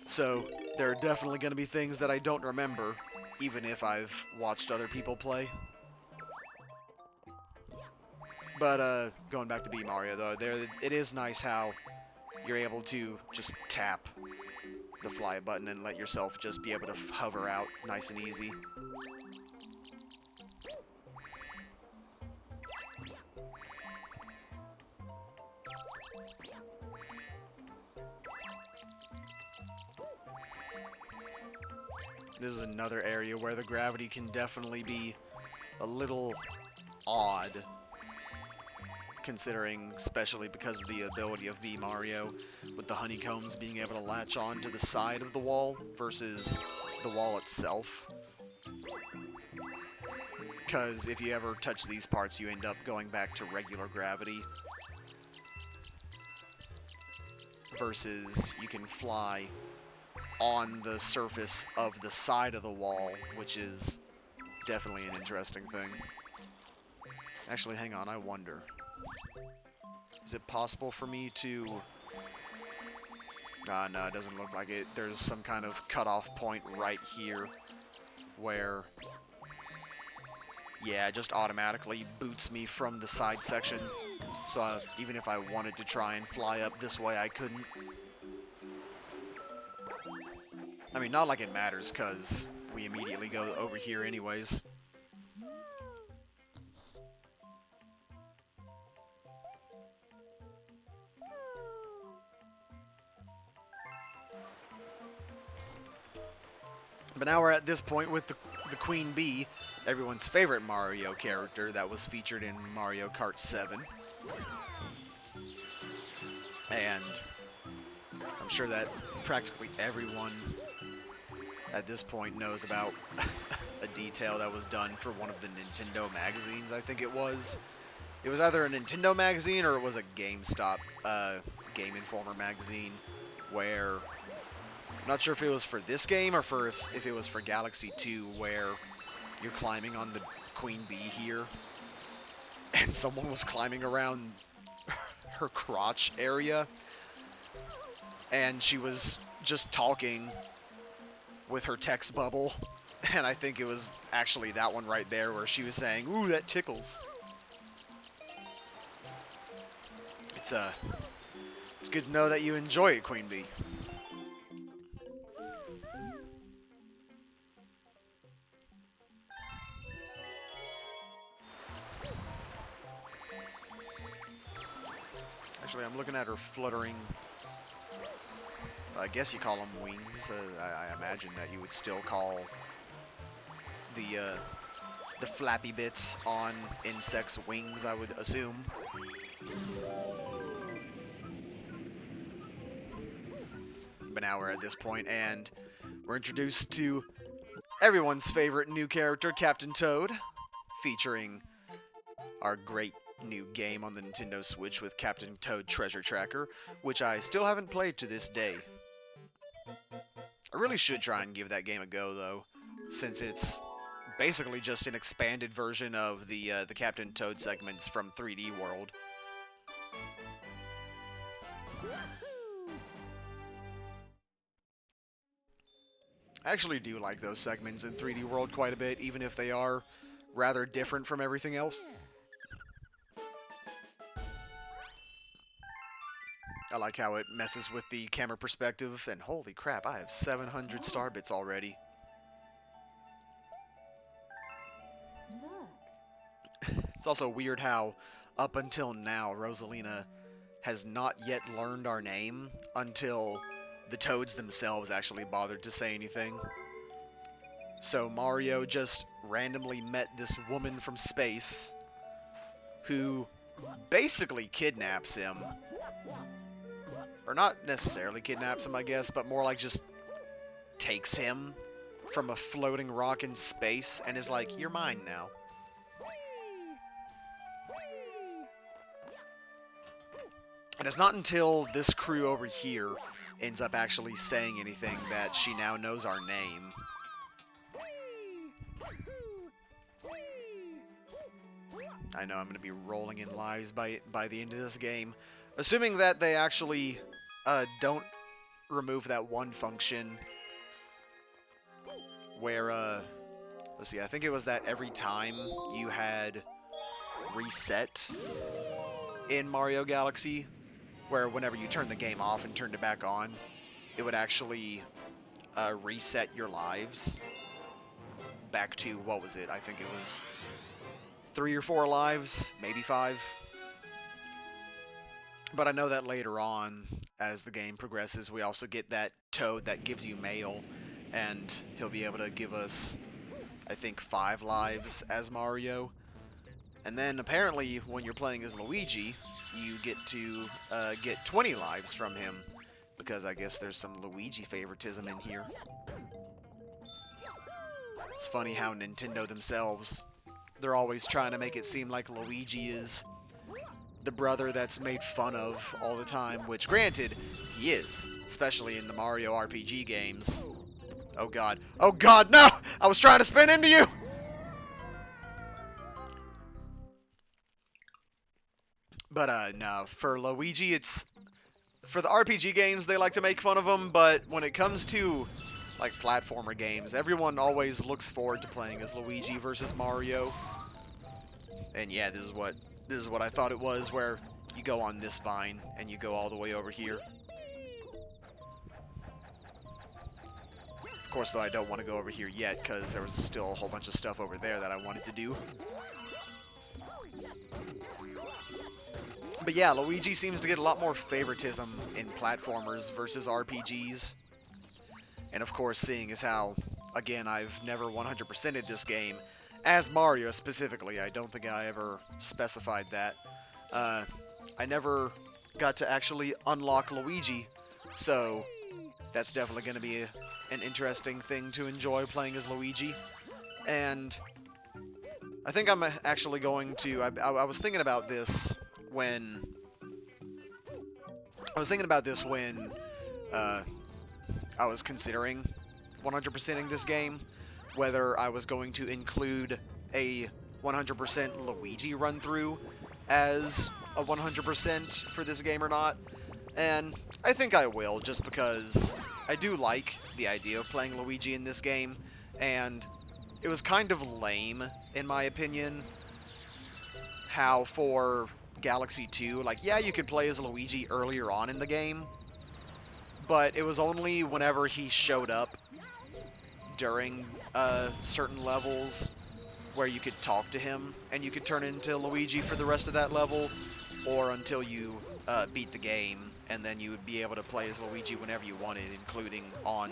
So, there are definitely going to be things that I don't remember, even if I've watched other people play. But, going back to Be Mario, though, it is nice how you're able to just tap the fly button and let yourself just be able to hover out nice and easy. This is another area where the gravity can definitely be a little odd, considering, especially because of the ability of Be Mario, with the honeycombs being able to latch on to the side of the wall versus the wall itself. Because if you ever touch these parts, you end up going back to regular gravity. Versus you can fly on the surface of the side of the wall, which is definitely an interesting thing. Actually, hang on, I wonder. Is it possible for me to... no, it doesn't look like it. There's some kind of cutoff point right here where... Yeah, it just automatically boots me from the side section. So even if I wanted to try and fly up this way, I couldn't. I mean, not like it matters, because we immediately go over here anyways. But now we're at this point with the Queen Bee, everyone's favorite Mario character that was featured in Mario Kart 7. And I'm sure that practically everyone at this point knows about a detail that was done for one of the Nintendo magazines, I think it was. It was either a Nintendo magazine or it was a GameStop, Game Informer magazine, where, I'm not sure if it was for this game or for if it was for Galaxy 2, where you're climbing on the Queen Bee here, and someone was climbing around her crotch area, and she was just talking with her text bubble, and I think it was actually that one right there where she was saying, "Ooh, that tickles." It's good to know that you enjoy it, Queen Bee. Actually, I'm looking at her fluttering, I guess you call them wings. I imagine that you would still call the flappy bits on insects wings, I would assume. But now we're at this point, and we're introduced to everyone's favorite new character, Captain Toad, featuring our great new game on the Nintendo Switch with Captain Toad Treasure Tracker, which I still haven't played to this day. I really should try and give that game a go, though, since it's basically just an expanded version of the Captain Toad segments from 3D World. I actually do like those segments in 3D World quite a bit, even if they are rather different from everything else. I like how it messes with the camera perspective, and holy crap, I have 700 star bits already. Look. It's also weird how, up until now, Rosalina has not yet learned our name until the Toads themselves actually bothered to say anything. So Mario just randomly met this woman from space who basically kidnaps him. Or not necessarily kidnaps him, I guess, but more like just takes him from a floating rock in space and is like, you're mine now. And it's not until this crew over here ends up actually saying anything that she now knows our name. I know I'm going to be rolling in lives by the end of this game. Assuming that they actually don't remove that one function where, let's see, I think it was that every time you had reset in Mario Galaxy, where whenever you turned the game off and turned it back on, it would actually reset your lives back to, what was it? I think it was 3 or 4 lives, maybe 5. But I know that later on, as the game progresses, we also get that Toad that gives you mail, and he'll be able to give us, I think, 5 lives as Mario. And then apparently, when you're playing as Luigi, you get to get 20 lives from him, because I guess there's some Luigi favoritism in here. It's funny how Nintendo themselves, they're always trying to make it seem like Luigi is the brother that's made fun of all the time, which granted, he is, especially in the Mario RPG games. Oh god. Oh god, no! I was trying to spin into you! But no, for Luigi, it's... For the RPG games, they like to make fun of him, but when it comes to, like, platformer games, everyone always looks forward to playing as Luigi versus Mario. And yeah, this is what I thought it was, where you go on this vine, and you go all the way over here. Of course, though, I don't want to go over here yet, because there was still a whole bunch of stuff over there that I wanted to do. But yeah, Luigi seems to get a lot more favoritism in platformers versus RPGs. And of course, seeing as how, again, I've never 100%ed this game, as Mario specifically, I don't think I ever specified that. I never got to actually unlock Luigi, so that's definitely going to be an interesting thing to enjoy playing as Luigi. And I think I'm actually going to... I was thinking about this when... I was considering 100%ing this game, whether I was going to include a 100% Luigi run-through as a 100% for this game or not. And I think I will, just because I do like the idea of playing Luigi in this game, and it was kind of lame, in my opinion, how for Galaxy 2, like, yeah, you could play as Luigi earlier on in the game, but it was only whenever he showed up during certain levels where you could talk to him, and you could turn into Luigi for the rest of that level, or until you beat the game, and then you would be able to play as Luigi whenever you wanted, including on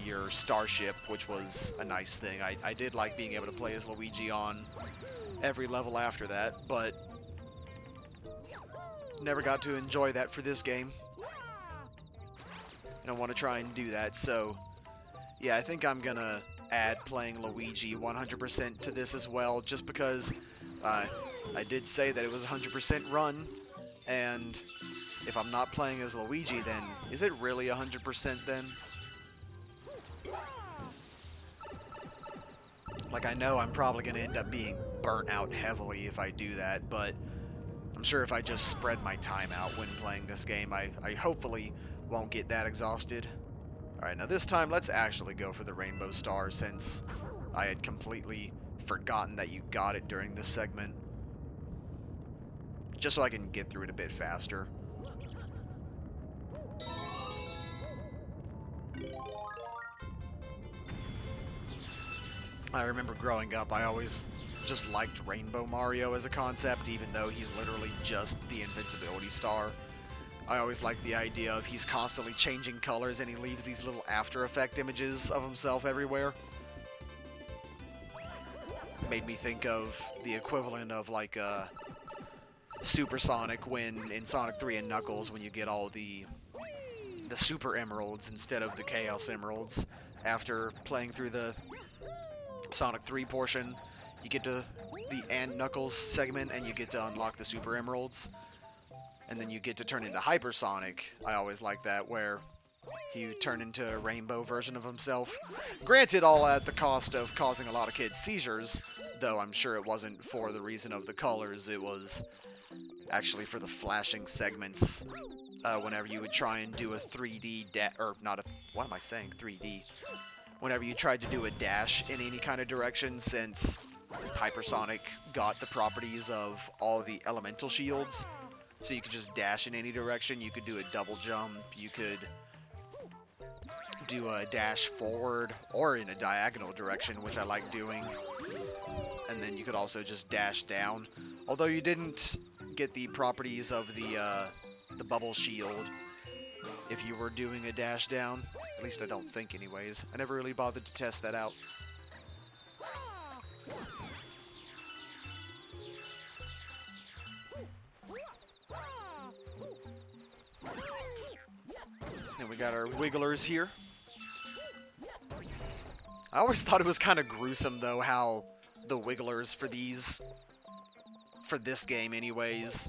your starship, which was a nice thing. I did like being able to play as Luigi on every level after that, but never got to enjoy that for this game. And I want to try and do that, so yeah, I think I'm gonna add playing Luigi 100% to this as well, just because I did say that it was 100% run, and if I'm not playing as Luigi, then is it really 100% then? Like, I know I'm probably going to end up being burnt out heavily if I do that, but I'm sure if I just spread my time out when playing this game, I hopefully won't get that exhausted. Alright, now this time let's actually go for the Rainbow Star, since I had completely forgotten that you got it during this segment. Just so I can get through it a bit faster. I remember growing up, I always just liked Rainbow Mario as a concept, even though he's literally just the invincibility star. I always liked the idea of he's constantly changing colors and he leaves these little After Effect images of himself everywhere. Made me think of the equivalent of like Super Sonic when in Sonic 3 and Knuckles when you get all the Super Emeralds instead of the Chaos Emeralds. After playing through the Sonic 3 portion, you get to the and Knuckles segment and you get to unlock the Super Emeralds. And then you get to turn into Hypersonic. I always like that, where he turned into a rainbow version of himself. Granted, all at the cost of causing a lot of kids seizures, though I'm sure it wasn't for the reason of the colors, it was actually for the flashing segments. Whenever you would try and do a 3D or not a, what am I saying, 3D? Whenever you tried to do a dash in any kind of direction, since Hypersonic got the properties of all the elemental shields, so you could just dash in any direction. You could do a double jump, you could do a dash forward or in a diagonal direction, which I like doing. And then you could also just dash down. Although you didn't get the properties of the bubble shield if you were doing a dash down. At least I don't think anyways. I never really bothered to test that out. And we got our wigglers here. I always thought it was kind of gruesome though how the wigglers for this game anyways,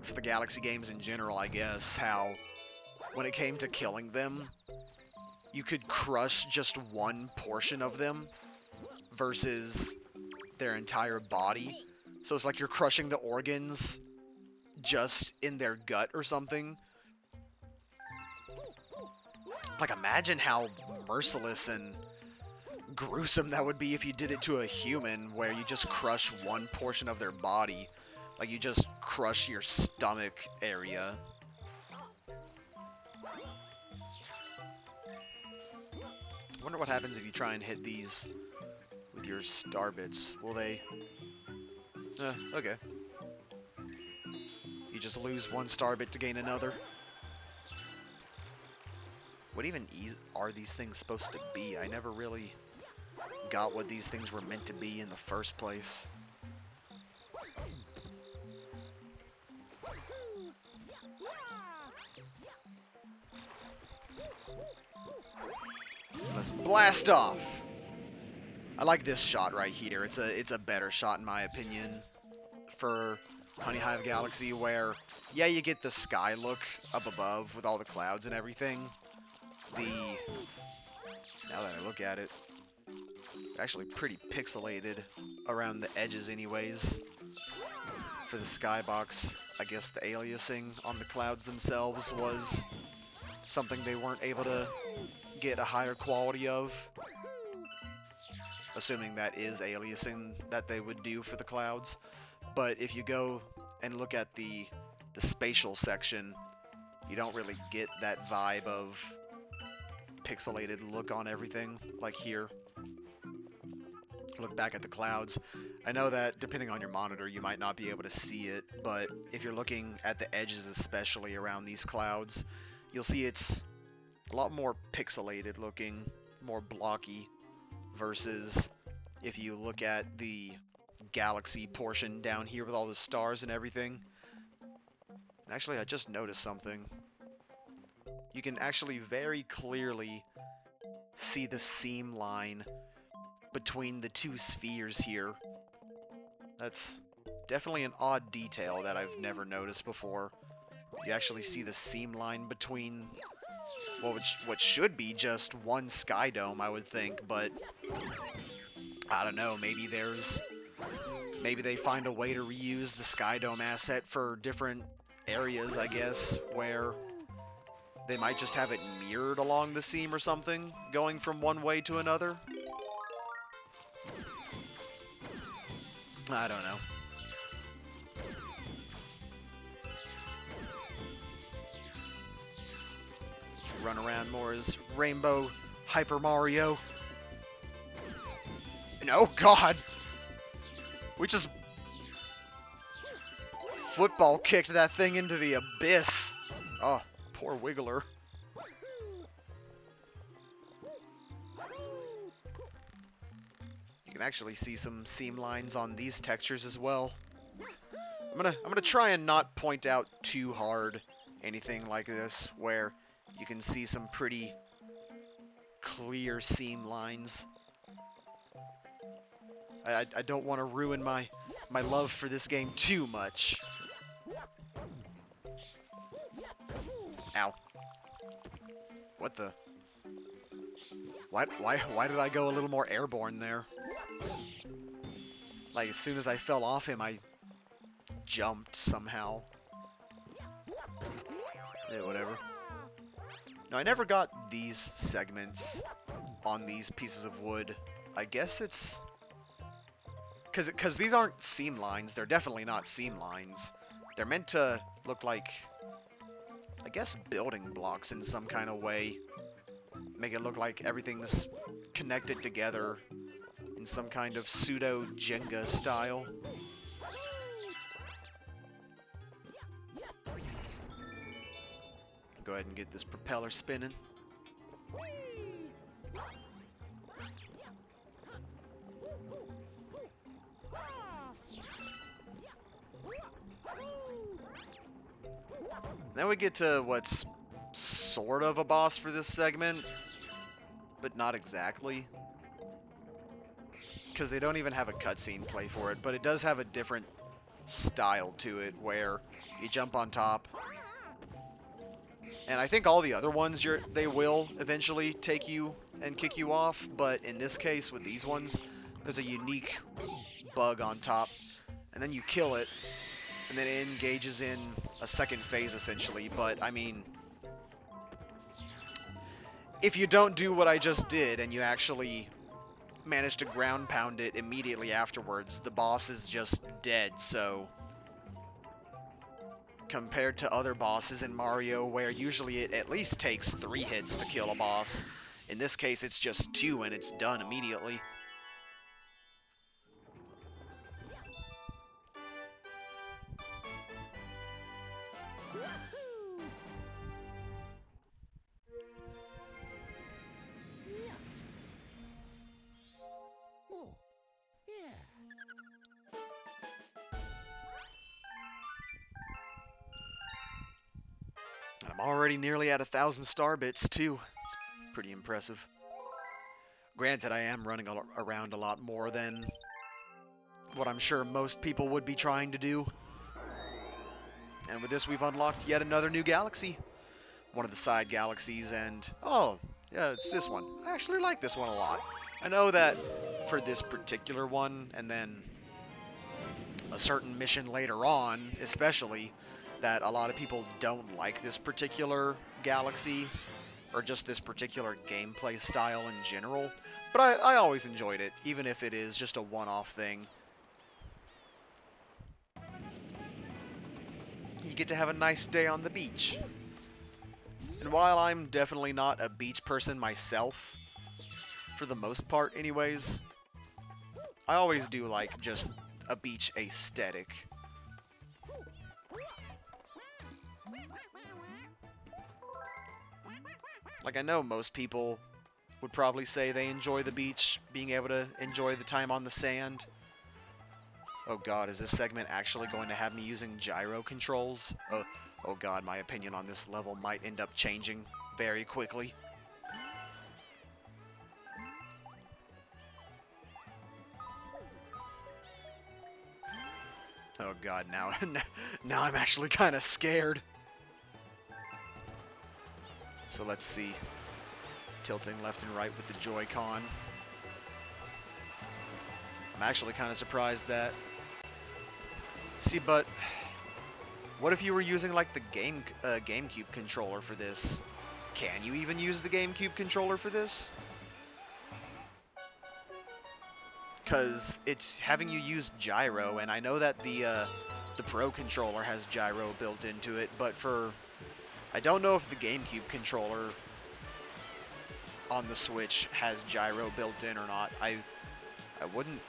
for the Galaxy games in general I guess, how when it came to killing them, you could crush just one portion of them versus their entire body. So it's like you're crushing the organs just in their gut or something. Like, imagine how merciless and gruesome that would be if you did it to a human, where you just crush one portion of their body. Like, you just crush your stomach area. I wonder what happens if you try and hit these with your star bits. Will they... okay. You just lose one star bit to gain another. What even are these things supposed to be? I never really got what these things were meant to be in the first place. Let's blast off! I like this shot right here. It's a better shot in my opinion for Honey Hive Galaxy, where, yeah, you get the sky look up above with all the clouds and everything. Now that I look at it, actually pretty pixelated around the edges anyways. For the skybox, I guess the aliasing on the clouds themselves was something they weren't able to get a higher quality of. Assuming that is aliasing that they would do for the clouds. But if you go and look at the spatial section, you don't really get that vibe of pixelated look on everything, like here. Look back at the clouds. I know that depending on your monitor you might not be able to see it, but if you're looking at the edges especially around these clouds, you'll see it's a lot more pixelated looking, more blocky, versus if you look at the galaxy portion down here with all the stars and everything. And actually, I just noticed something. You can actually very clearly see the seam line between the two spheres here. That's definitely an odd detail that I've never noticed before. You actually see the seam line between, well, what should be just one sky dome, I would think, but I don't know, maybe they find a way to reuse the sky dome asset for different areas, I guess, where they might just have it mirrored along the seam or something, going from one way to another. I don't know. Run around more as Rainbow Hyper Mario. And oh god! We just football kicked that thing into the abyss. Oh, poor Wiggler. You can actually see some seam lines on these textures as well. I'm gonna try and not point out too hard anything like this where you can see some pretty clear seam lines. I don't want to ruin my love for this game too much. Ow. What the? Why did I go a little more airborne there? Like, as soon as I fell off him, I jumped somehow. Yeah, whatever. No, I never got these segments on these pieces of wood. I guess it's... Because these aren't seam lines. They're definitely not seam lines. They're meant to look like, I guess, building blocks in some kind of way. Make it look like everything's connected together in some kind of pseudo Jenga style. Go ahead and get this propeller spinning. Then we get to what's sort of a boss for this segment, but not exactly. Because they don't even have a cutscene play for it, but it does have a different style to it where you jump on top. And I think all the other ones, they will eventually take you and kick you off, but in this case, with these ones, there's a unique bug on top, and then you kill it, and then it engages in a second phase, essentially. But, I mean, if you don't do what I just did, and you actually manage to ground pound it immediately afterwards, the boss is just dead, so... Compared to other bosses in Mario, where usually it at least takes 3 hits to kill a boss, in this case it's just 2 and it's done immediately. I'm already nearly at 1,000 star bits too. It's pretty impressive. Granted, I am running around a lot more than what I'm sure most people would be trying to do. And with this, we've unlocked yet another new galaxy. One of the side galaxies, and... oh, yeah, it's this one. I actually like this one a lot. I know that for this particular one, and then a certain mission later on, especially, that a lot of people don't like this particular galaxy, or just this particular gameplay style in general. But I always enjoyed it, even if it is just a one-off thing. You get to have a nice day on the beach. And while I'm definitely not a beach person myself, for the most part anyways, I always do like just a beach aesthetic. Like, I know most people would probably say they enjoy the beach, being able to enjoy the time on the sand. Oh god, is this segment actually going to have me using gyro controls? Oh god, my opinion on this level might end up changing very quickly. Oh god, now I'm actually kind of scared. So let's see. Tilting left and right with the Joy-Con. I'm actually kind of surprised that... See, but... what if you were using, like, the GameCube controller for this? Can you even use the GameCube controller for this? because it's having you use gyro, and I know that the Pro controller has gyro built into it, but I don't know if the GameCube controller on the Switch has gyro built in or not. I wouldn't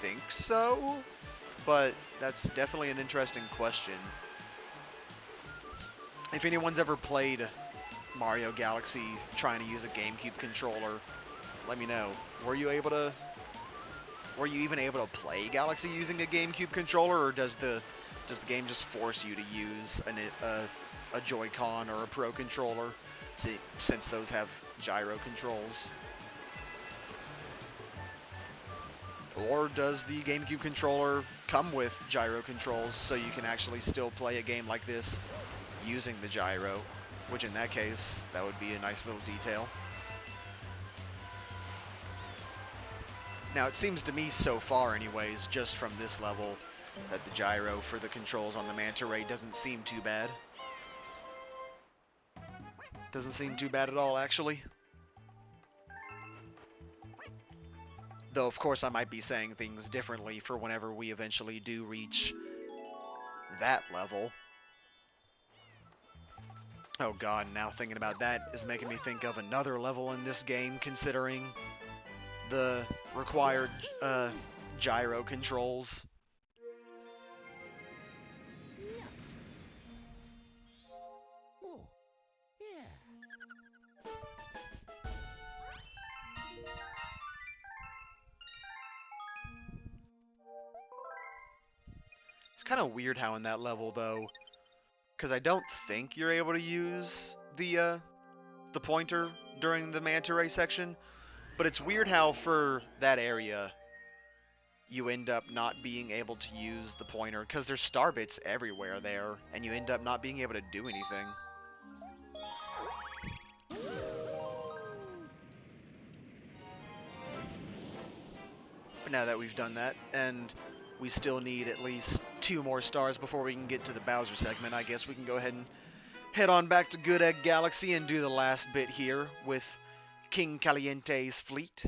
think so, but that's definitely an interesting question. If anyone's ever played Mario Galaxy trying to use a GameCube controller, let me know. Were you even able to play Galaxy using a GameCube controller, or does the game just force you to use a Joy-Con or a Pro controller, since those have gyro controls? Or does the GameCube controller come with gyro controls so you can actually still play a game like this using the gyro? Which in that case, that would be a nice little detail. Now it seems to me so far anyways, just from this level, that the gyro for the controls on the Manta Ray doesn't seem too bad. Doesn't seem too bad at all, actually. Though, of course, I might be saying things differently for whenever we eventually do reach that level. Oh god, now thinking about that is making me think of another level in this game, considering the required gyro controls. It's kind of weird how in that level, though, because I don't think you're able to use the pointer during the Manta Ray section, but it's weird how for that area you end up not being able to use the pointer, because there's star bits everywhere there, and you end up not being able to do anything. But now that we've done that, and we still need at least 2 more stars before we can get to the Bowser segment, I guess we can go ahead and head on back to Good Egg Galaxy and do the last bit here with King Caliente's fleet.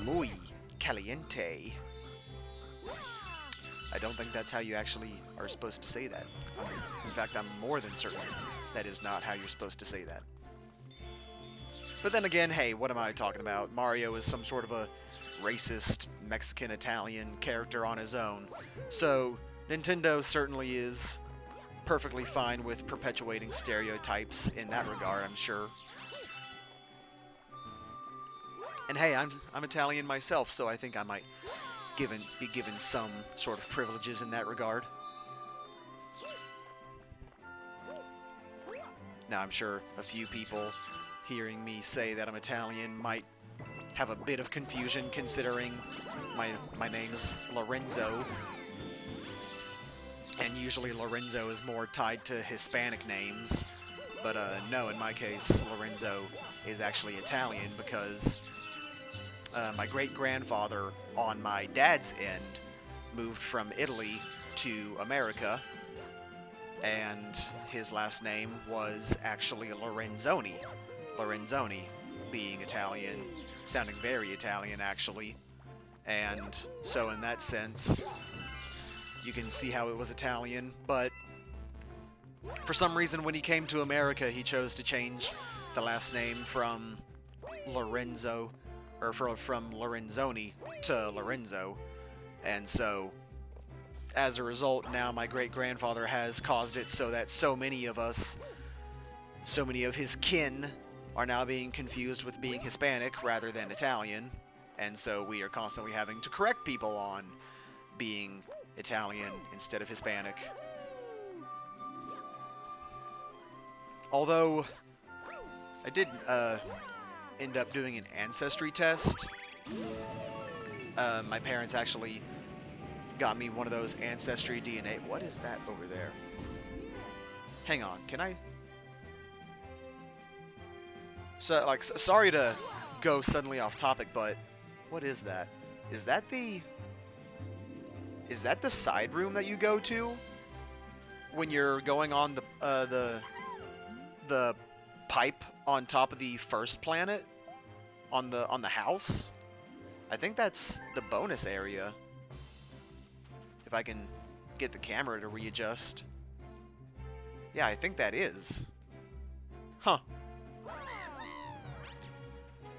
Muy caliente. I don't think that's how you actually are supposed to say that. In fact, I'm more than certain that is not how you're supposed to say that. But then again, hey, what am I talking about? Mario is some sort of a racist Mexican-Italian character on his own. So, Nintendo certainly is perfectly fine with perpetuating stereotypes in that regard, I'm sure. And hey, I'm Italian myself, so I think I might be given some sort of privileges in that regard. Now, I'm sure a few people hearing me say that I'm Italian might have a bit of confusion, considering my name's Lorenzo, and usually Lorenzo is more tied to Hispanic names, but no, in my case, Lorenzo is actually Italian, because my great-grandfather on my dad's end moved from Italy to America, and his last name was actually Lorenzoni. Lorenzoni being Italian, sounding very Italian actually, and so in that sense you can see how it was Italian, but for some reason when he came to America he chose to change the last name from Lorenzo, or from Lorenzoni to Lorenzo, and so as a result now my great-grandfather has caused it so that so many of his kin are now being confused with being Hispanic rather than Italian, and so we are constantly having to correct people on being Italian instead of Hispanic. Although, I did end up doing an ancestry test. My parents actually got me one of those Ancestry DNA. What is that over there? Hang on, can I... So, like, sorry to go suddenly off topic, but what is that? Is that the side room that you go to when you're going on the the pipe on top of the first planet on the house. I think that's the bonus area. If I can get the camera to readjust. Yeah, I think that is. Huh.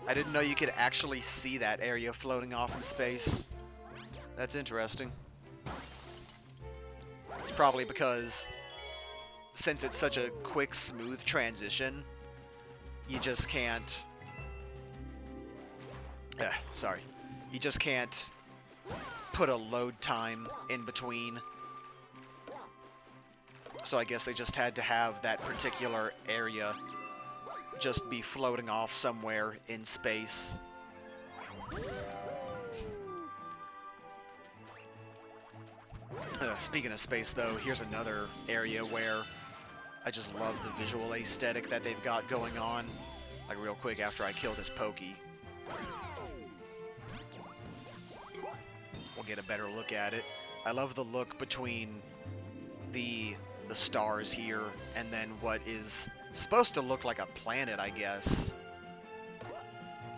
I didn't know you could actually see that area floating off in space. That's interesting. It's probably because, since it's such a quick, smooth transition, you just can't... sorry. You just can't put a load time in between. So I guess they just had to have that particular area just be floating off somewhere in space. Speaking of space, though, here's another area where I just love the visual aesthetic that they've got going on. Like, real quick after I kill this Pokey. We'll get a better look at it. I love the look between the stars here and then what is supposed to look like a planet, I guess.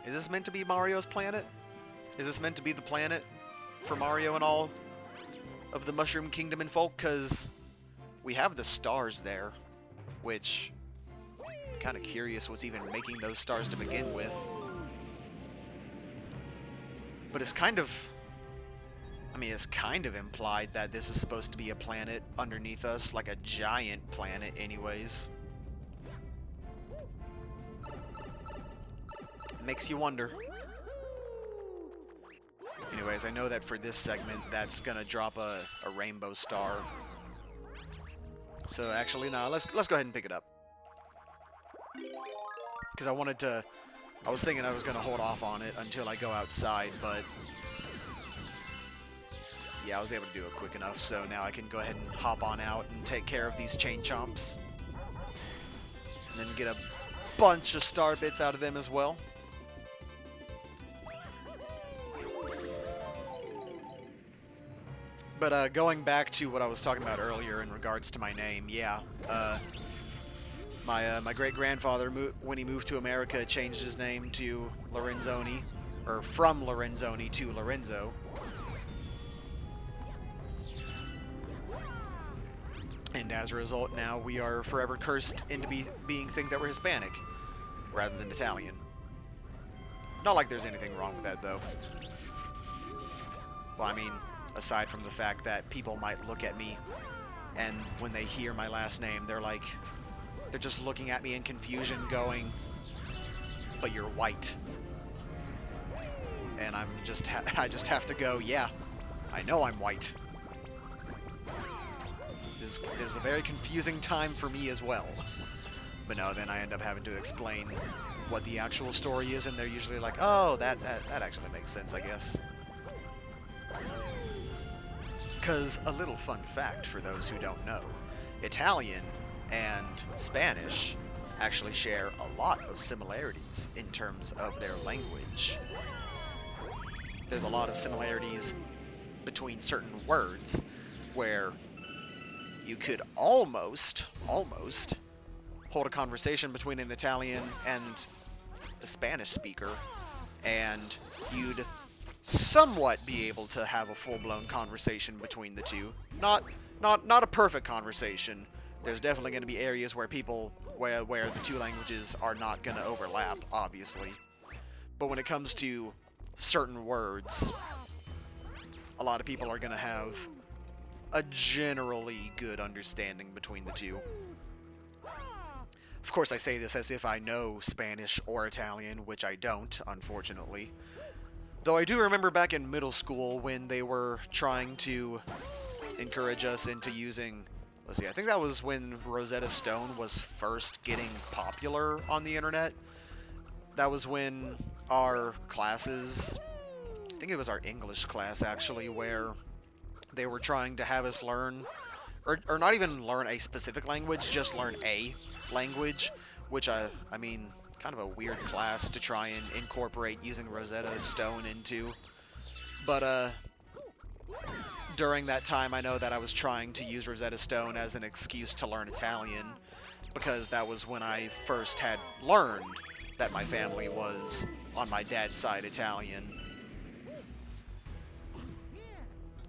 Is this meant to be Mario's planet? Is this meant to be the planet for Mario and all of the Mushroom Kingdom and folk? Because we have the stars there, which I'm kind of curious what's even making those stars to begin with. But it's kind of... I mean, it's kind of implied that this is supposed to be a planet underneath us, like a giant planet anyways. Makes you wonder. Anyways, I know that for this segment, that's gonna drop a rainbow star. So actually, no, let's go ahead and pick it up. Because I was thinking I was gonna hold off on it until I go outside, but... yeah, I was able to do it quick enough, so now I can go ahead and hop on out and take care of these chain chomps. And then get a bunch of star bits out of them as well. But going back to what I was talking about earlier in regards to my name, yeah. My great-grandfather, when he moved to America, changed his name to Lorenzoni, or from Lorenzoni to Lorenzo. And as a result, now we are forever cursed into being think that we're Hispanic, rather than Italian. Not like there's anything wrong with that, though. Well, I mean, aside from the fact that people might look at me, and when they hear my last name, they're just looking at me in confusion, going, "But you're white." And I just have to go, "Yeah, I know I'm white." This is a very confusing time for me as well. But no, then I end up having to explain what the actual story is, and they're usually like, "Oh, that actually makes sense, I guess." Because a little fun fact for those who don't know, Italian and Spanish actually share a lot of similarities in terms of their language. There's a lot of similarities between certain words where you could almost hold a conversation between an Italian and a Spanish speaker, and you'd somewhat be able to have a full-blown conversation between the two. Not a perfect conversation. There's definitely going to be areas where where the two languages are not going to overlap, obviously. But when it comes to certain words, a lot of people are going to have a generally good understanding between the two. Of course, I say this as if I know Spanish or Italian, which I don't, unfortunately. Though I do remember back in middle school when they were trying to encourage us into using... Let's see, I think that was when Rosetta Stone was first getting popular on the internet. That was when our classes... I think it was our English class, actually, where they were trying to have us learn... Or not even learn a specific language, just learn a language, which I mean... kind of a weird class to try and incorporate using Rosetta Stone into. But during that time, I know that I was trying to use Rosetta Stone as an excuse to learn Italian, because that was when I first had learned that my family was, on my dad's side, Italian.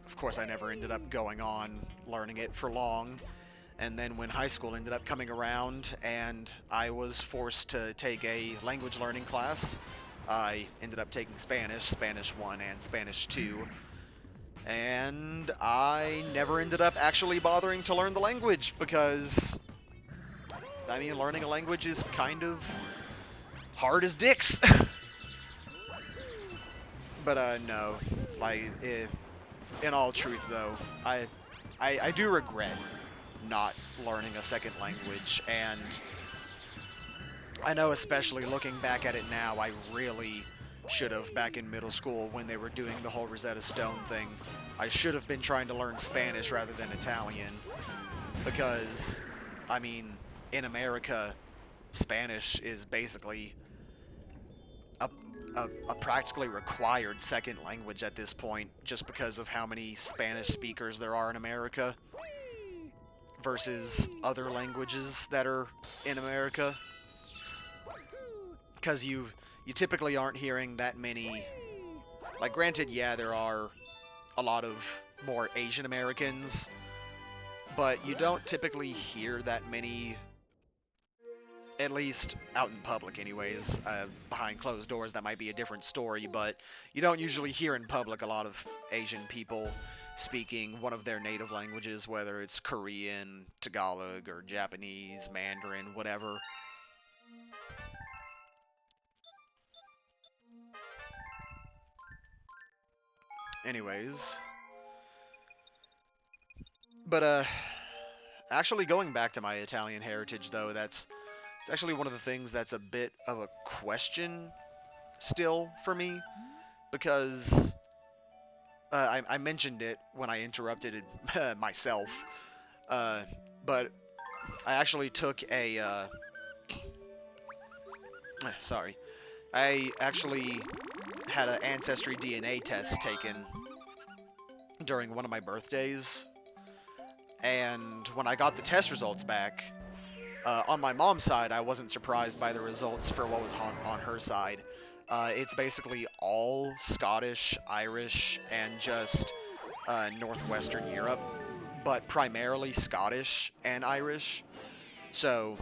Of course, I never ended up going on learning it for long. And then when high school ended up coming around and I was forced to take a language learning class, I ended up taking Spanish, Spanish 1 and Spanish 2. And I never ended up actually bothering to learn the language because, I mean, learning a language is kind of hard as dicks. But, no. Like, in all truth, though, I do regret not learning a second language, and I know, especially looking back at it now, I really should have, back in middle school when they were doing the whole Rosetta Stone thing, I should have been trying to learn Spanish rather than Italian, because, I mean, in America, Spanish is basically a practically required second language at this point, just because of how many Spanish speakers there are in America versus other languages that are in America. Because you typically aren't hearing that many, like, granted, yeah, there are a lot of more Asian Americans, but you don't typically hear that many, at least out in public anyways. Behind closed doors, that might be a different story, but you don't usually hear in public a lot of Asian people speaking one of their native languages, whether it's Korean, Tagalog, or Japanese, Mandarin, whatever. Anyways, but actually going back to my Italian heritage, though, it's actually one of the things that's a bit of a question still for me, because I mentioned it when I interrupted it myself, but I actually took a, sorry, I actually had an Ancestry DNA test taken during one of my birthdays, and when I got the test results back, on my mom's side, I wasn't surprised by the results for what was on her side. It's basically all Scottish, Irish, and just Northwestern Europe, but primarily Scottish and Irish. So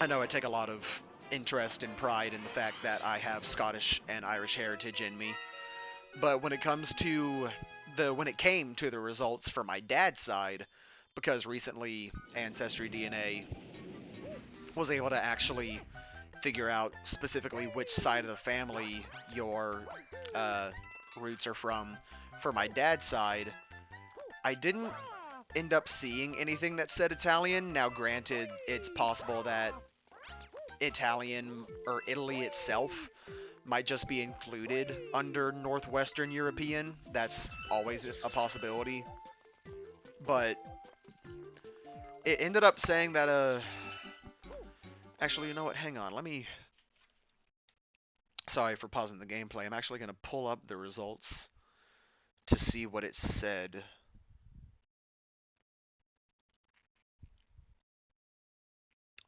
I know I take a lot of interest and pride in the fact that I have Scottish and Irish heritage in me. But when it came to the results for my dad's side, because recently Ancestry DNA was able to actually figure out specifically which side of the family your roots are from. For my dad's side, I didn't end up seeing anything that said Italian. Now, granted, it's possible that Italian or Italy itself might just be included under Northwestern European. That's always a possibility. But it ended up saying that, actually, you know what? Hang on. Sorry for pausing the gameplay. I'm actually going to pull up the results to see what it said.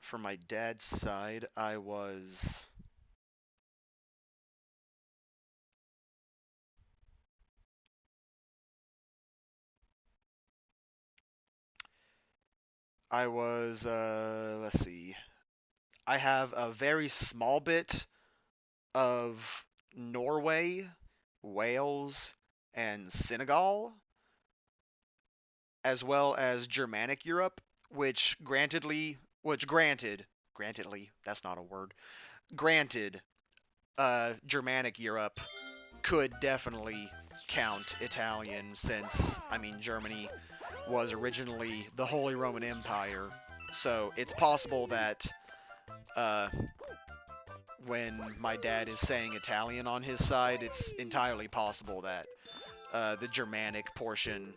For my dad's side, I was... let's see. I have a very small bit of Norway, Wales, and Senegal, as well as Germanic Europe, grantedly, that's not a word. Granted, Germanic Europe could definitely count Italian, since, I mean, Germany was originally the Holy Roman Empire, so it's possible that when my dad is saying Italian on his side, it's entirely possible that the Germanic portion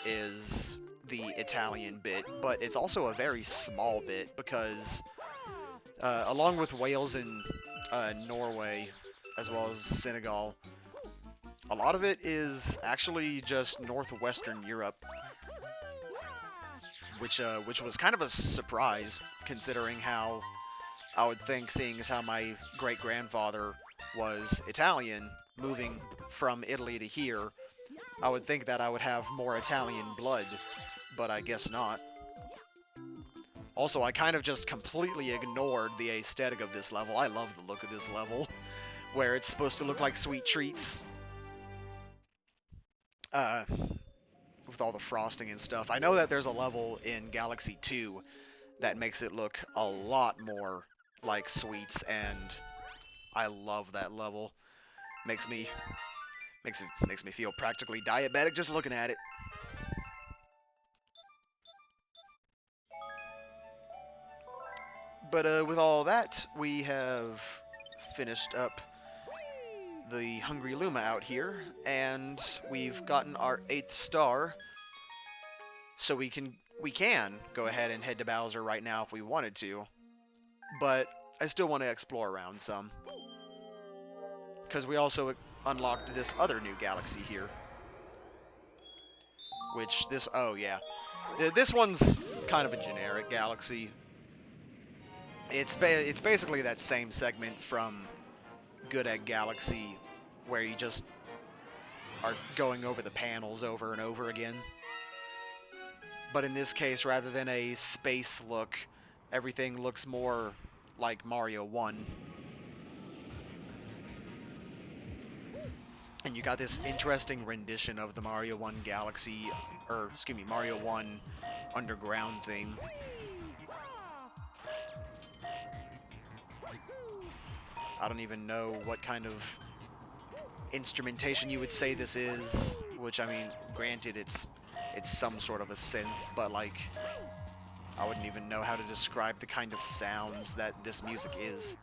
is the Italian bit, but it's also a very small bit, because along with Wales and Norway, as well as Senegal, a lot of it is actually just Northwestern Europe. which was kind of a surprise considering how I would think, seeing as how my great-grandfather was Italian, moving from Italy to here, I would think that I would have more Italian blood, but I guess not. Also, I kind of just completely ignored the aesthetic of this level. I love the look of this level, where it's supposed to look like sweet treats. With all the frosting and stuff. I know that there's a level in Galaxy 2 that makes it look a lot more like sweets, and I love that level. Makes me feel practically diabetic just looking at it. But with all that, we have finished up the Hungry Luma out here, and we've gotten our 8th star, so we can go ahead and head to Bowser right now if we wanted to, but I still want to explore around some, because we also unlocked this other new galaxy here, which oh yeah, this one's kind of a generic galaxy. It's basically that same segment from Good Egg Galaxy, where you just are going over the panels over and over again. But in this case, rather than a space look, everything looks more like Mario 1. And you got this interesting rendition of the Mario 1 Galaxy, or excuse me, Mario 1 Underground theme. I don't even know what kind of instrumentation you would say this is, which, I mean, granted, it's some sort of a synth, but, like, I wouldn't even know how to describe the kind of sounds that this music is.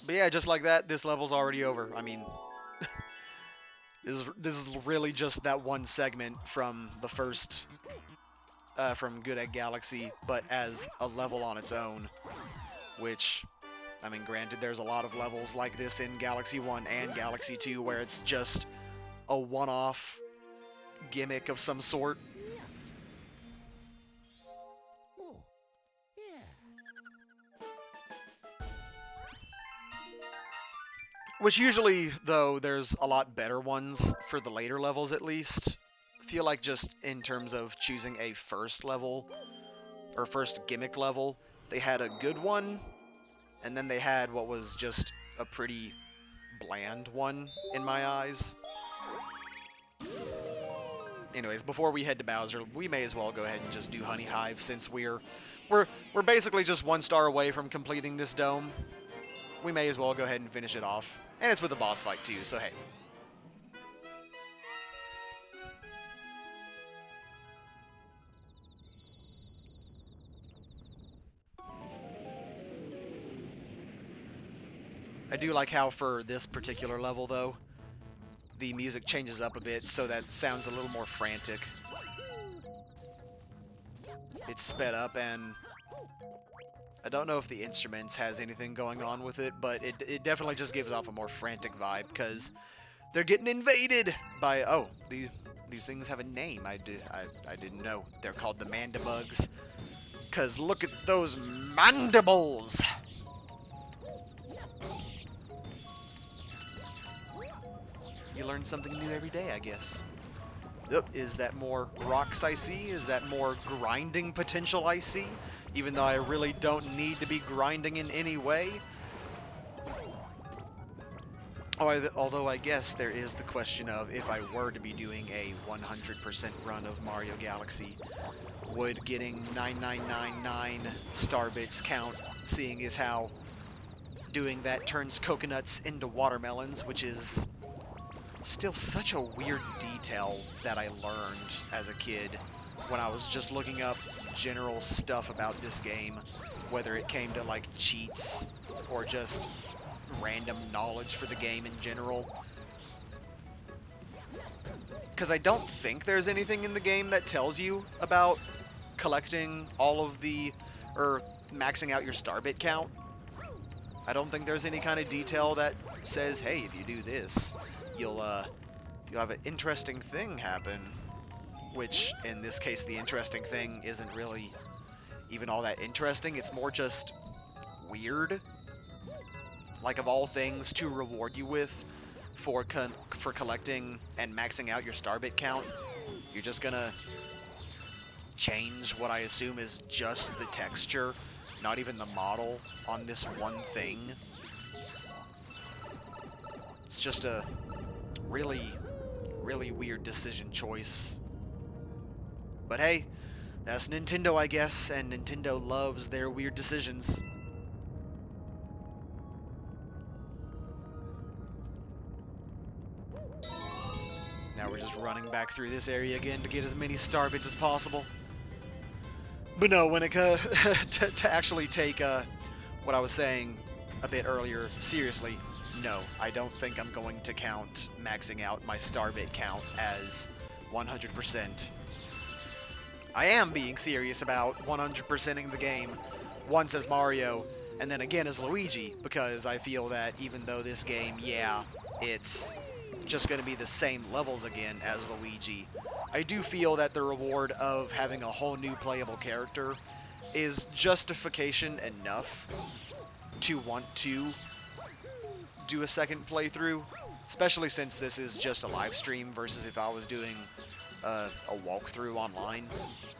But yeah, just like that, this level's already over. I mean, this is really just that one segment from the first, from Good Egg Galaxy, but as a level on its own, which, I mean, granted, there's a lot of levels like this in Galaxy 1 and Galaxy 2 where it's just a one-off gimmick of some sort. Which usually, though, there's a lot better ones for the later levels, at least. I feel like just in terms of choosing a first level, or first gimmick level, they had a good one, and then they had what was just a pretty bland one, in my eyes. Anyways, before we head to Bowser, we may as well go ahead and just do Honey Hive, since we're basically just 1 star away from completing this dome. We may as well go ahead and finish it off. And it's with a boss fight too, so hey. I do like how for this particular level, though, the music changes up a bit so that it sounds a little more frantic. It's sped up, and I don't know if the instruments has anything going on with it, but it definitely just gives off a more frantic vibe, because they're getting invaded by, oh, these things have a name. I didn't know. They're called the Mandibugs, because look at those mandibles! You learn something new every day, I guess. Yep, is that more rocks I see? Is that more grinding potential I see? Even though I really don't need to be grinding in any way. Although I guess there is the question of, if I were to be doing a 100% run of Mario Galaxy, would getting 9999 star bits count, seeing as how doing that turns coconuts into watermelons, which is still such a weird detail that I learned as a kid when I was just looking up general stuff about this game, whether it came to like cheats or just random knowledge for the game in general. Because I don't think there's anything in the game that tells you about collecting all of the, or maxing out your star bit count. I don't think there's any kind of detail that says, hey, if you do this, you'll have an interesting thing happen. Which, in this case, the interesting thing isn't really even all that interesting. It's more just weird. Like, of all things to reward you with for collecting and maxing out your starbit count, you're just gonna change what I assume is just the texture, not even the model, on this one thing. It's just a really, really weird decision choice. But hey, that's Nintendo, I guess, and Nintendo loves their weird decisions. Now we're just running back through this area again to get as many star bits as possible. But no, when it to actually take what I was saying a bit earlier seriously, no, I don't think I'm going to count maxing out my star bit count as 100%. I am being serious about 100%ing the game once as Mario and then again as Luigi, because I feel that even though this game, yeah, it's just going to be the same levels again as Luigi, I do feel that the reward of having a whole new playable character is justification enough to want to do a second playthrough, especially since this is just a live stream versus if I was doing a walkthrough online,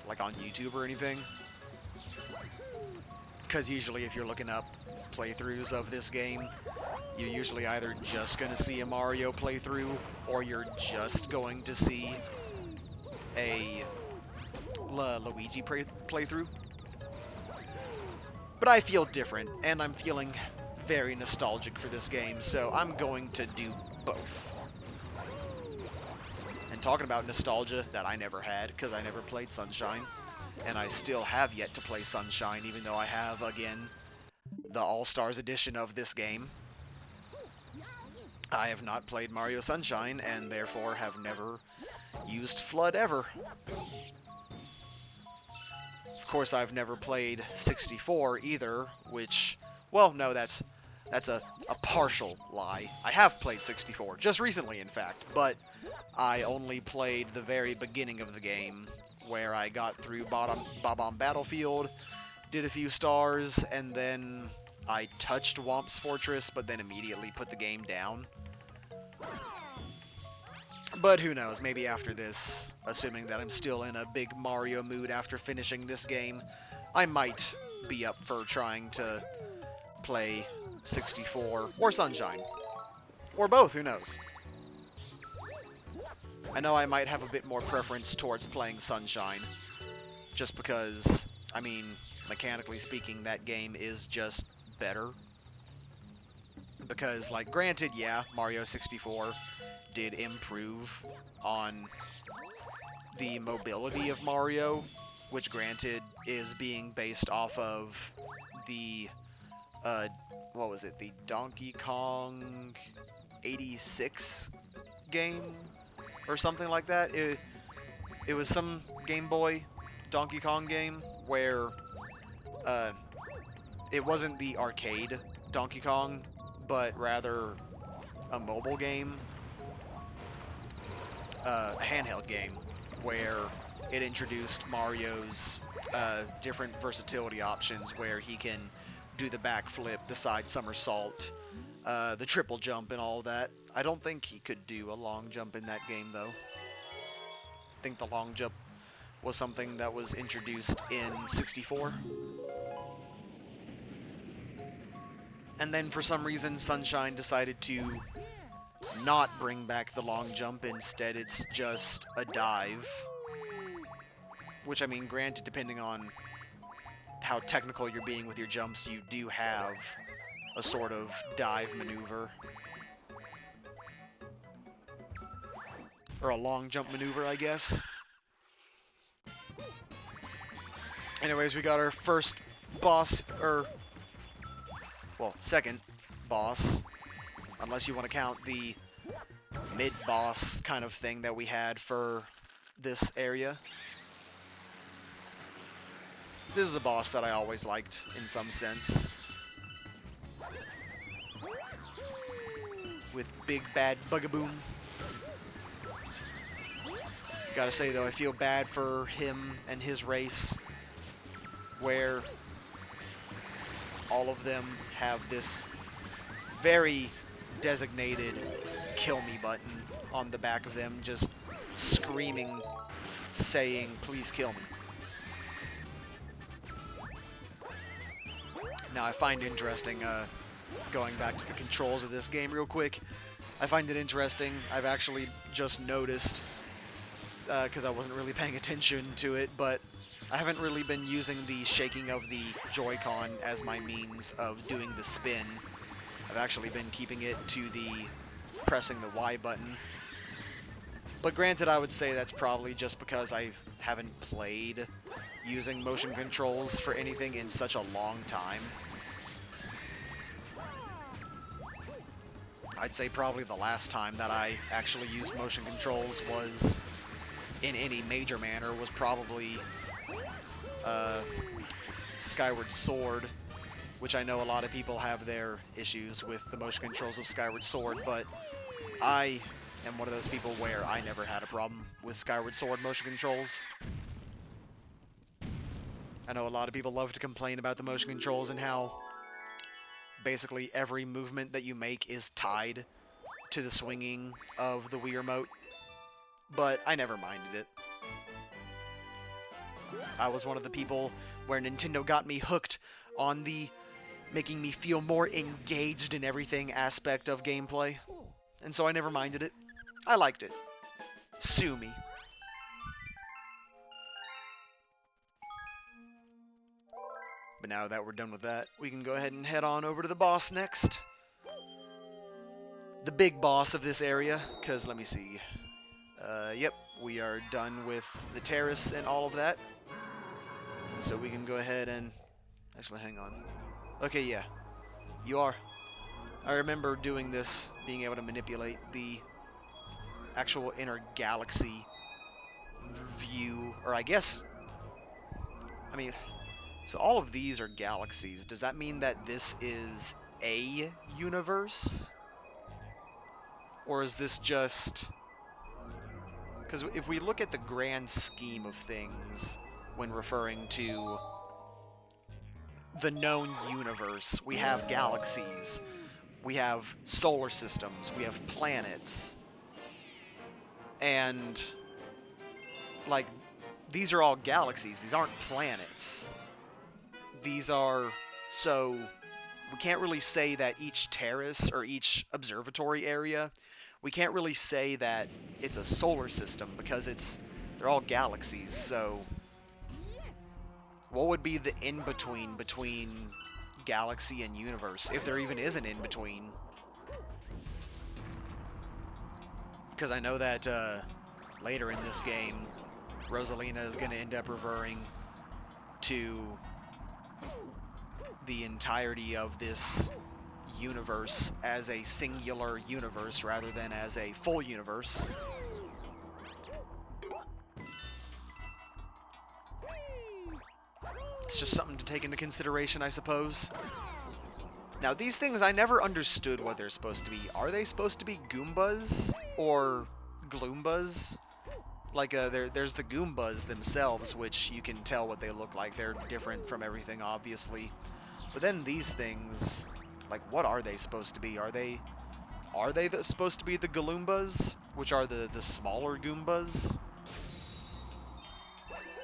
like on YouTube or anything. Because usually if you're looking up playthroughs of this game, you're usually either just going to see a Mario playthrough, or you're just going to see a Luigi playthrough. But I feel different, and I'm feeling very nostalgic for this game, so I'm going to do both. And talking about nostalgia that I never had, because I never played Sunshine, and I still have yet to play Sunshine, even though I have, again, the All-Stars edition of this game. I have not played Mario Sunshine, and therefore have never used Flood ever. Of course, I've never played 64 either, which, well, no, that's a partial lie. I have played 64, just recently, in fact, but I only played the very beginning of the game, where I got through Bob-omb Battlefield, did a few stars, and then I touched Whomp's Fortress, but then immediately put the game down. But who knows, maybe after this, assuming that I'm still in a big Mario mood after finishing this game, I might be up for trying to play 64 or Sunshine. Or both, who knows. I know I might have a bit more preference towards playing Sunshine, just because, I mean, mechanically speaking, that game is just better. Because, like, granted, yeah, Mario 64 did improve on the mobility of Mario, which, granted, is being based off of the, what was it, the Donkey Kong 86 game? Or something like that. It was some Game Boy Donkey Kong game where it wasn't the arcade Donkey Kong, but rather a mobile game, a handheld game, where it introduced Mario's different versatility options, where he can do the backflip, the side somersault, the triple jump, and all that. I don't think he could do a long jump in that game, though. I think the long jump was something that was introduced in 64. And then for some reason, Sunshine decided to not bring back the long jump. Instead, it's just a dive. Which, I mean, granted, depending on how technical you're being with your jumps, you do have a sort of dive maneuver. Or a long jump maneuver, I guess. Anyways, we got our first boss, well, second boss, unless you want to count the mid-boss kind of thing that we had for this area. This is a boss that I always liked, in some sense. with Big Bad Bugaboom. Gotta say though, I feel bad for him and his race, where all of them have this very designated kill me button on the back of them, just screaming, saying, please kill me. Now I find interesting, going back to the controls of this game real quick, I find it interesting, I've actually just noticed, because I wasn't really paying attention to it, but I haven't really been using the shaking of the Joy-Con as my means of doing the spin. I've actually been keeping it to the pressing the Y button. But granted, I would say that's probably just because I haven't played using motion controls for anything in such a long time. I'd say probably the last time that I actually used motion controls was, in any major manner, was probably Skyward Sword, which I know a lot of people have their issues with the motion controls of Skyward Sword, but I am one of those people where I never had a problem with Skyward Sword motion controls. I know a lot of people love to complain about the motion controls and how basically every movement that you make is tied to the swinging of the Wii Remote, but I never minded it. I was one of the people where Nintendo got me hooked on the making me feel more engaged in everything aspect of gameplay, and so I never minded it. I liked it. Sue me. But now that we're done with that, we can go ahead and head on over to the boss next. The big boss of this area, because let me see. Yep, we are done with the terrace and all of that. So we can go ahead and... Actually, hang on. Okay, yeah. You are. I remember doing this, being able to manipulate the actual inner galaxy view, or I guess... I mean, so all of these are galaxies. Does that mean that this is a universe? Or is this just... Because if we look at the grand scheme of things when referring to the known universe, we have galaxies, we have solar systems, we have planets, and, like, these are all galaxies, these aren't planets. These are... So, we can't really say that each terrace, or each observatory area, we can't really say that it's a solar system, because they're all galaxies, so... What would be the in-between between galaxy and universe, if there even is an in-between? Because I know that later in this game, Rosalina is going to end up referring to the entirety of this universe as a singular universe rather than as a full universe. It's just something to take into consideration, I suppose. Now, these things, I never understood what they're supposed to be. Are they supposed to be Goombas? Or Gloombas? Like, there's the Goombas themselves, which you can tell what they look like. They're different from everything, obviously. But then these things, like, what are they supposed to be? Are they supposed to be the Galoombas? Which are the smaller Goombas?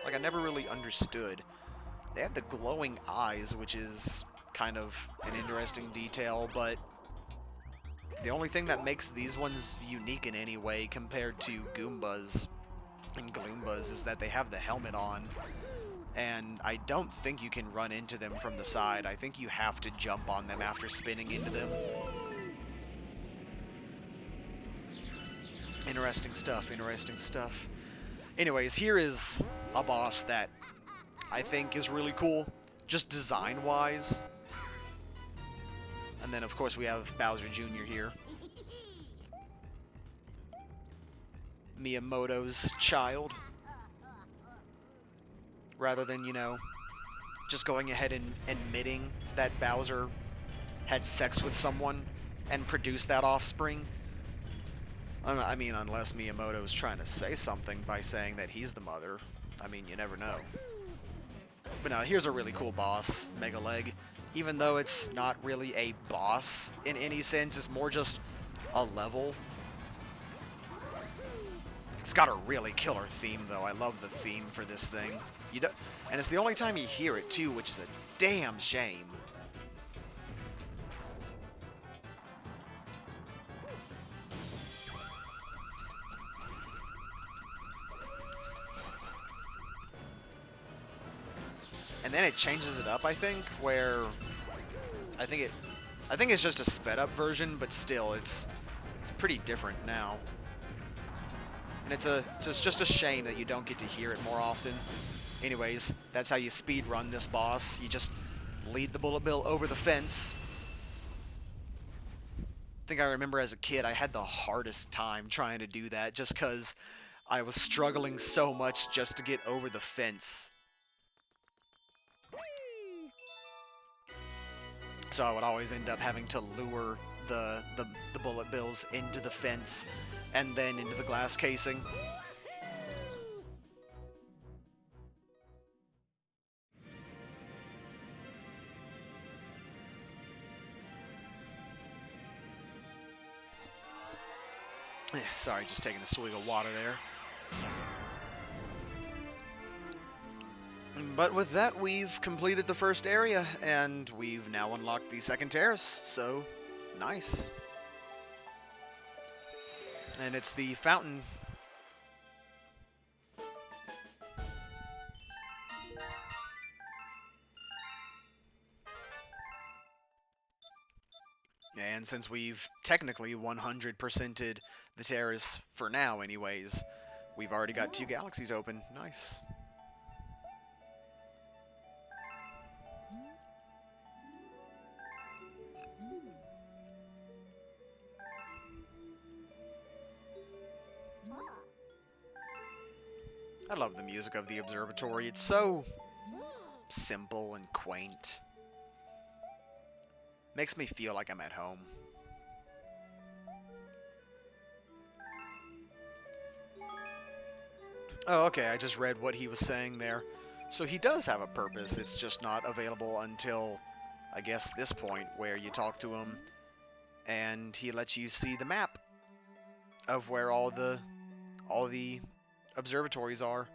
Like, I never really understood. They have the glowing eyes, which is kind of an interesting detail, but the only thing that makes these ones unique in any way compared to Goombas and Galoombas is that they have the helmet on, and I don't think you can run into them from the side. I think you have to jump on them after spinning into them. Interesting stuff, interesting stuff. Anyways, here is a boss that I think is really cool, just design-wise. And then, of course, we have Bowser Jr. here. Miyamoto's child. Rather than, you know, just going ahead and admitting that Bowser had sex with someone and produce that offspring. I mean, unless Miyamoto's trying to say something by saying that he's the mother. I mean, you never know. But now, here's a really cool boss, Mega Leg. Even though it's not really a boss in any sense, it's more just a level. It's got a really killer theme, though. I love the theme for this thing. And it's the only time you hear it, too, which is a damn shame. And then it changes it up, I think, where I think it's just a sped up version, but still it's pretty different now. And it's just a shame that you don't get to hear it more often. Anyways, that's how you speed run this boss. You just lead the bullet bill over the fence. I think I remember as a kid I had the hardest time trying to do that just because I was struggling so much just to get over the fence. So I would always end up having to lure the bullet bills into the fence and then into the glass casing. Sorry, just taking a swig of water there. But with that, we've completed the first area, and we've now unlocked the second terrace, so nice. And it's the fountain. And since we've technically 100%ed the terrace for now anyways, we've already got 2 galaxies open. Nice. I love the music of the observatory. It's so simple and quaint. Makes me feel like I'm at home. Oh, okay, I just read what he was saying there. So he does have a purpose, it's just not available until, I guess, this point, where you talk to him, and he lets you see the map of where all the observatories are.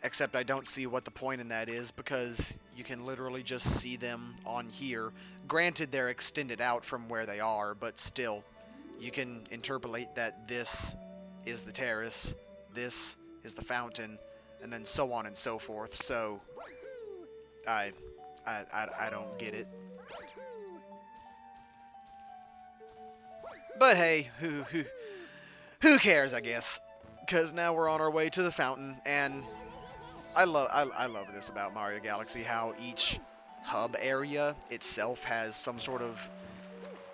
Except I don't see what the point in that is, because you can literally just see them on here. Granted, they're extended out from where they are, but still, you can interpolate that this is the terrace, this is the fountain, and then so on and so forth. So, I don't get it. But hey, who cares, I guess? Because now we're on our way to the fountain, and I love this about Mario Galaxy, how each hub area itself has some sort of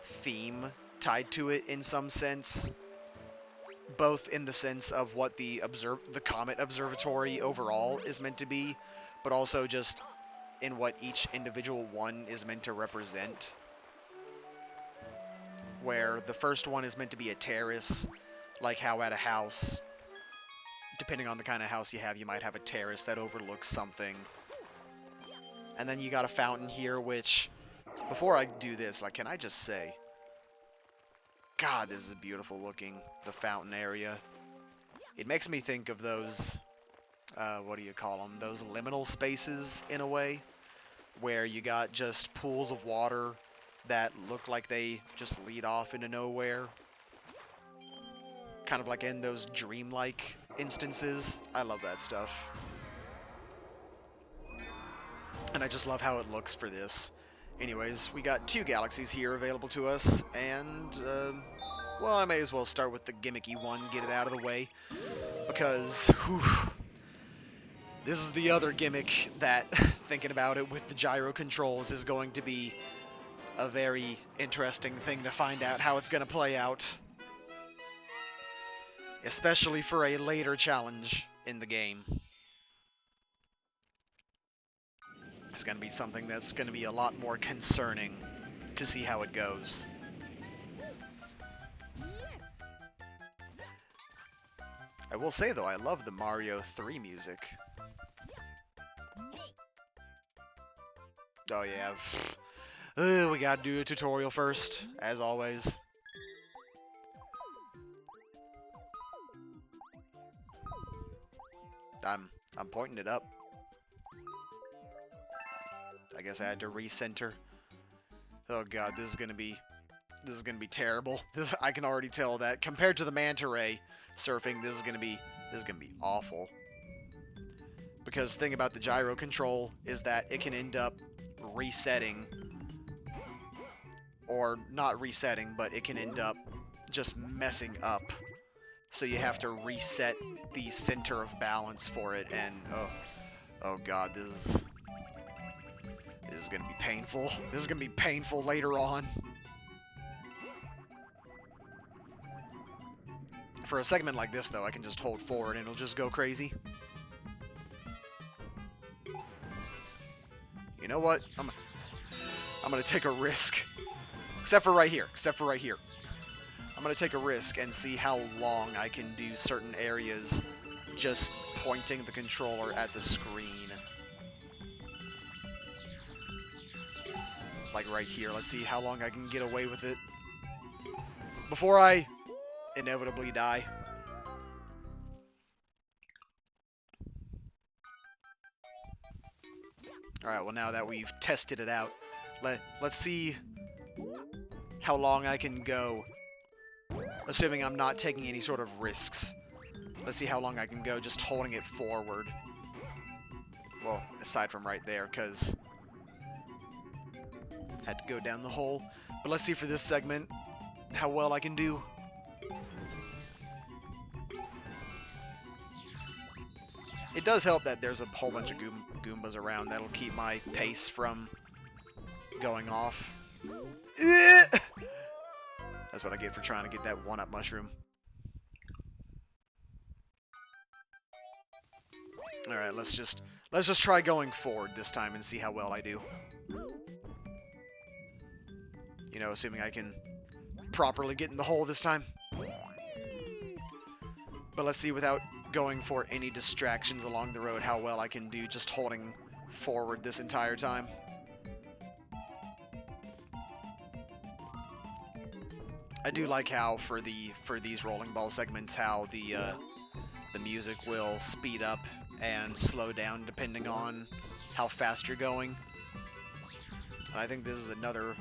theme tied to it in some sense, both in the sense of what the Comet Observatory overall is meant to be, but also just in what each individual one is meant to represent. Where the first one is meant to be a terrace, like how at a house, depending on the kind of house you have, you might have a terrace that overlooks something. And then you got a fountain here, which, before I do this, like, can I just say, God, this is beautiful looking, the fountain area. It makes me think of those, what do you call them, those liminal spaces, in a way, where you got just pools of water that look like they just lead off into nowhere. Kind of like in those dreamlike instances. I love that stuff. And I just love how it looks for this. Anyways, we got 2 galaxies here available to us, and, well, I may as well start with the gimmicky one, get it out of the way, because, whew, this is the other gimmick that, thinking about it with the gyro controls, is going to be a very interesting thing to find out how it's going to play out. Especially for a later challenge in the game. It's going to be something that's going to be a lot more concerning to see how it goes. I will say, though, I love the Mario 3 music. Oh, yeah. We gotta do a tutorial first, as always. I'm pointing it up. I guess I had to recenter. Oh god, this is gonna be terrible. I can already tell that compared to the manta ray surfing, this is gonna be awful. Because the thing about the gyro control is that it can end up resetting, or not resetting, but it can end up just messing up. So you have to reset the center of balance for it, and oh god, this is gonna be painful. This is gonna be painful later on. For a segment like this, though, I can just hold forward and it'll just go crazy. You know what? I'm gonna take a risk. Except for right here. I'm gonna take a risk and see how long I can do certain areas just pointing the controller at the screen. Like right here. Let's see how long I can get away with it before I inevitably die. Alright, well, now that we've tested it out, let's see how long I can go, assuming I'm not taking any sort of risks. Let's see how long I can go just holding it forward. Well, aside from right there, because had to go down the hole. But let's see for this segment how well I can do. It does help that there's a whole bunch of Goombas around that'll keep my pace from going off. That's what I get for trying to get that 1-up mushroom. Alright, let's just try going forward this time and see how well I do. You know, assuming I can properly get in the hole this time. But let's see, without going for any distractions along the road, how well I can do just holding forward this entire time. I do like how for these rolling ball segments, how the music will speed up and slow down depending on how fast you're going. And I think this is another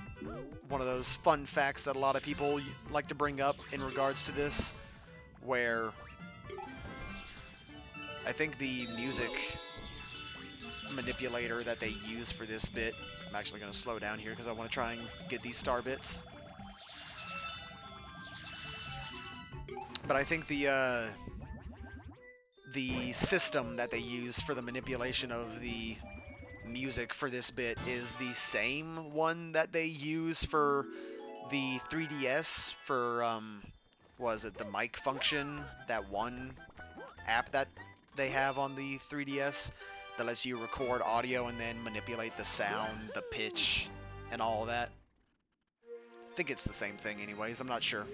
one of those fun facts that a lot of people like to bring up in regards to this, where I think the music manipulator that they use for this bit, I'm actually going to slow down here because I want to try and get these star bits. But I think the system that they use for the manipulation of the music for this bit is the same one that they use for the 3DS for, was it the mic function, that one app that they have on the 3DS that lets you record audio and then manipulate the sound, the pitch, and all of that. I think it's the same thing anyways, I'm not sure.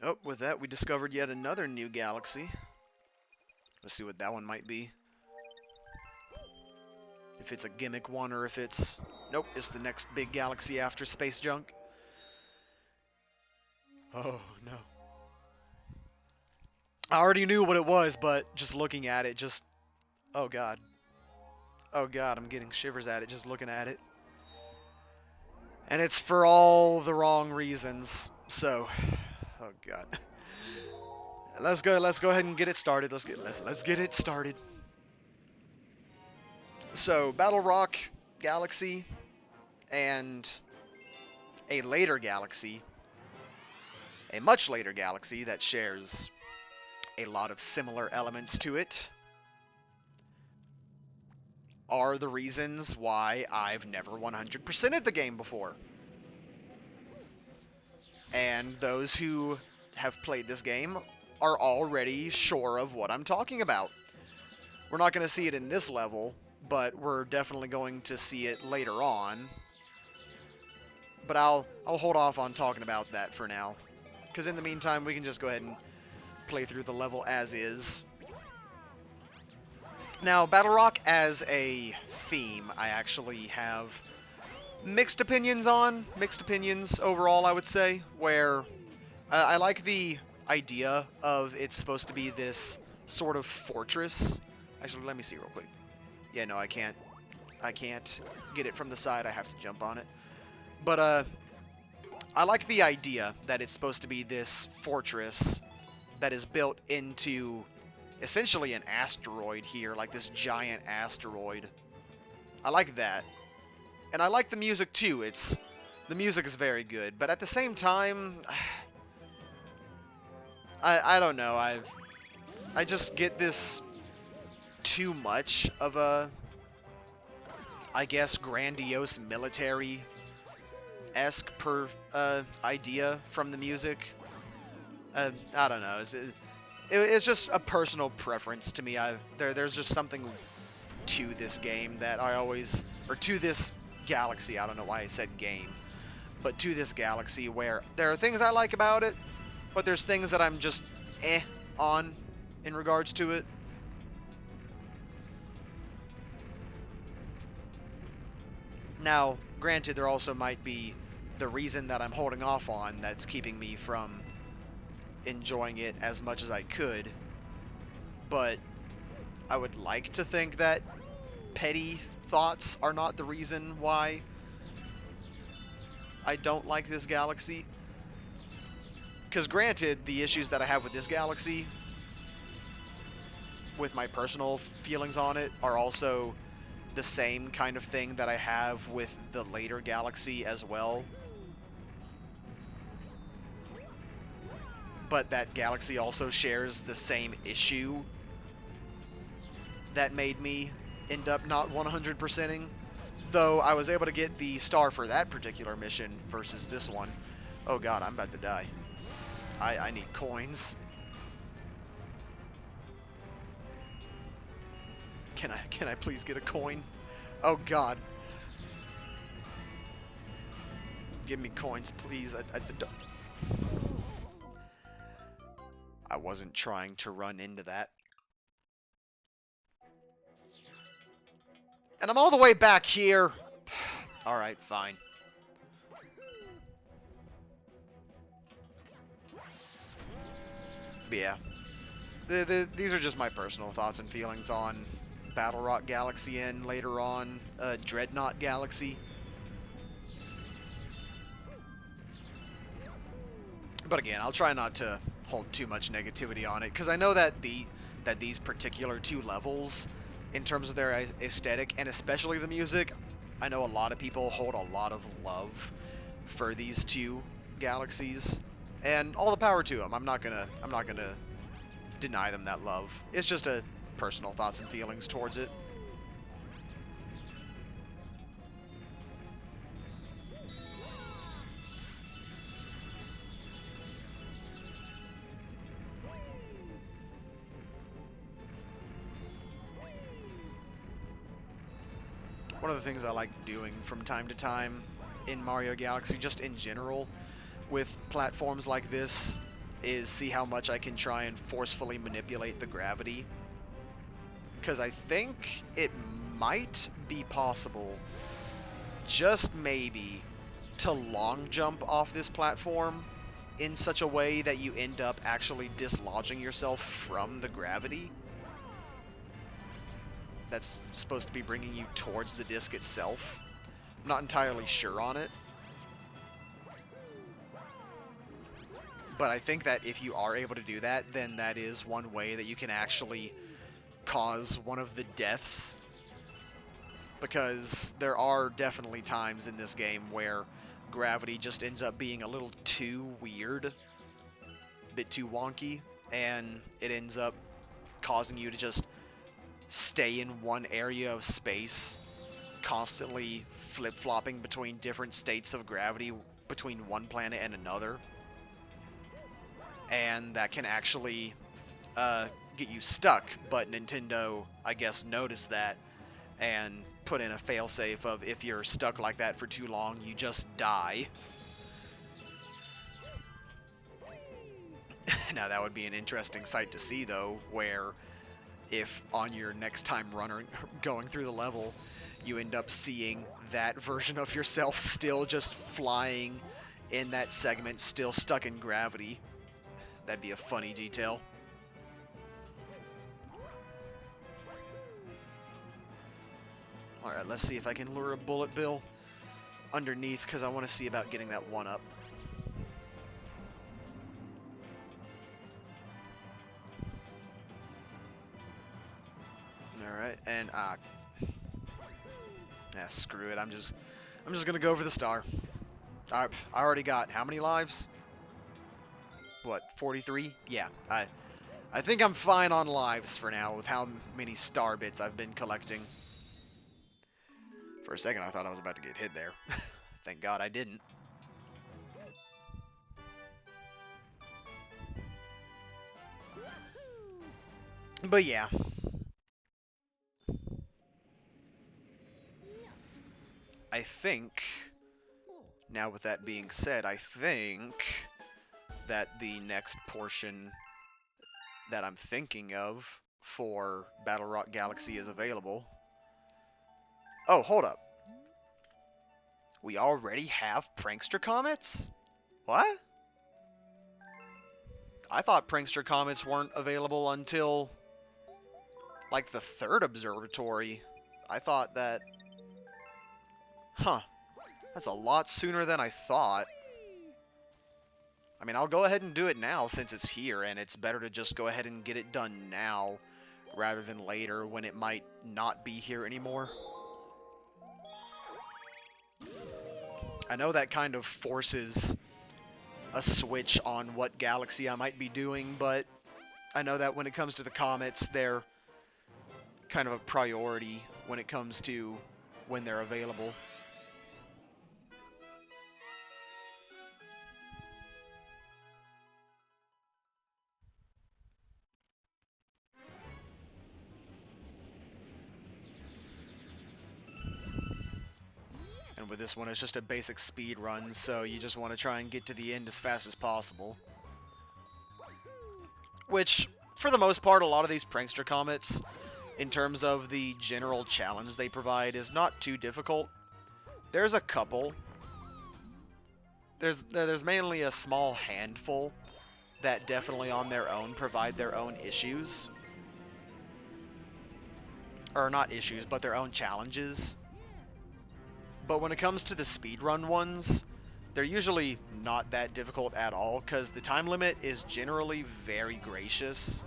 Oh, with that, we discovered yet another new galaxy. Let's see what that one might be. If it's a gimmick one or if it's... Nope, it's the next big galaxy after Space Junk. Oh, no. I already knew what it was, but just looking at it, just... Oh, God. Oh, God, I'm getting shivers at it just looking at it. And it's for all the wrong reasons, so... Oh god. Let's go ahead and get it started. Let's get it started. So, Battle Rock Galaxy and a later galaxy, a much later galaxy that shares a lot of similar elements to it, are the reasons why I've never 100%ed the game before. And those who have played this game are already sure of what I'm talking about. We're not going to see it in this level, but we're definitely going to see it later on. But I'll hold off on talking about that for now, because in the meantime we can just go ahead and play through the level as is. Now, Battle Rock as a theme, I actually have mixed opinions on. Mixed opinions overall, I would say, where I like the idea of it's supposed to be this sort of fortress. Actually, let me see real quick. Yeah, no, I can't get it from the side. I have to jump on it. But I like the idea that it's supposed to be this fortress that is built into essentially an asteroid here, like this giant asteroid. I like that. And I like the music too. The music is very good, but at the same time, I don't know. I just get this too much of a, I guess, grandiose military-esque idea from the music. I don't know. It's just a personal preference to me. There's just something to this game that I always, or to this galaxy, I don't know why I said game, but to this galaxy where there are things I like about it, but there's things that I'm just on in regards to it. Now, granted, there also might be the reason that I'm holding off on that's keeping me from enjoying it as much as I could, but I would like to think that petty thoughts are not the reason why I don't like this galaxy. Because granted, the issues that I have with this galaxy, with my personal feelings on it, are also the same kind of thing that I have with the later galaxy as well. But that galaxy also shares the same issue that made me end up not 100%ing. Though I was able to get the star for that particular mission versus this one. Oh god, I'm about to die. I need coins. Can I please get a coin? Oh god. Give me coins, please. I wasn't trying to run into that. And I'm all the way back here. Alright, fine. But yeah. These are just my personal thoughts and feelings on Battle Rock Galaxy and later on Dreadnought Galaxy. But again, I'll try not to hold too much negativity on it, because I know that these particular two levels, in terms of their aesthetic and especially the music, I know a lot of people hold a lot of love for these two galaxies, and all the power to them. I'm not gonna deny them that love. It's just a personal thoughts and feelings towards it. One of the things I like doing from time to time in Mario Galaxy, just in general, with platforms like this, is see how much I can try and forcefully manipulate the gravity. Because I think it might be possible, just maybe, to long jump off this platform in such a way that you end up actually dislodging yourself from the gravity that's supposed to be bringing you towards the disc itself. I'm not entirely sure on it, but I think that if you are able to do that, then that is one way that you can actually cause one of the deaths, because there are definitely times in this game where gravity just ends up being a little too weird, a bit too wonky, and it ends up causing you to just stay in one area of space, constantly flip-flopping between different states of gravity between one planet and another. And that can actually get you stuck, but Nintendo, I guess, noticed that and put in a failsafe of if you're stuck like that for too long, you just die. Now that would be an interesting sight to see, though, where if on your next time runner going through the level, you end up seeing that version of yourself still just flying in that segment, still stuck in gravity. That'd be a funny detail. Alright, let's see if I can lure a bullet bill underneath, because I want to see about getting that one up. Alright, and screw it. I'm just gonna go for the star. I already got how many lives? What, 43? Yeah, I think I'm fine on lives for now with how many star bits I've been collecting. For a second I thought I was about to get hit there. Thank God I didn't. But yeah. I think, now with that being said, I think that the next portion that I'm thinking of for Battle Rock Galaxy is available. Oh, hold up. We already have Prankster Comets? What? I thought Prankster Comets weren't available until, like, the third observatory. I thought that... Huh. That's a lot sooner than I thought. I mean, I'll go ahead and do it now since it's here, and it's better to just go ahead and get it done now rather than later when it might not be here anymore. I know that kind of forces a switch on what galaxy I might be doing, but I know that when it comes to the comets, they're kind of a priority when it comes to when they're available. And with this one, it's just a basic speed run, so you just want to try and get to the end as fast as possible. Which, for the most part, a lot of these Prankster Comets, in terms of the general challenge they provide, is not too difficult. There's a couple. There's mainly a small handful that definitely on their own provide their own issues. Or not issues, but their own challenges. But when it comes to the speedrun ones, they're usually not that difficult at all, because the time limit is generally very gracious.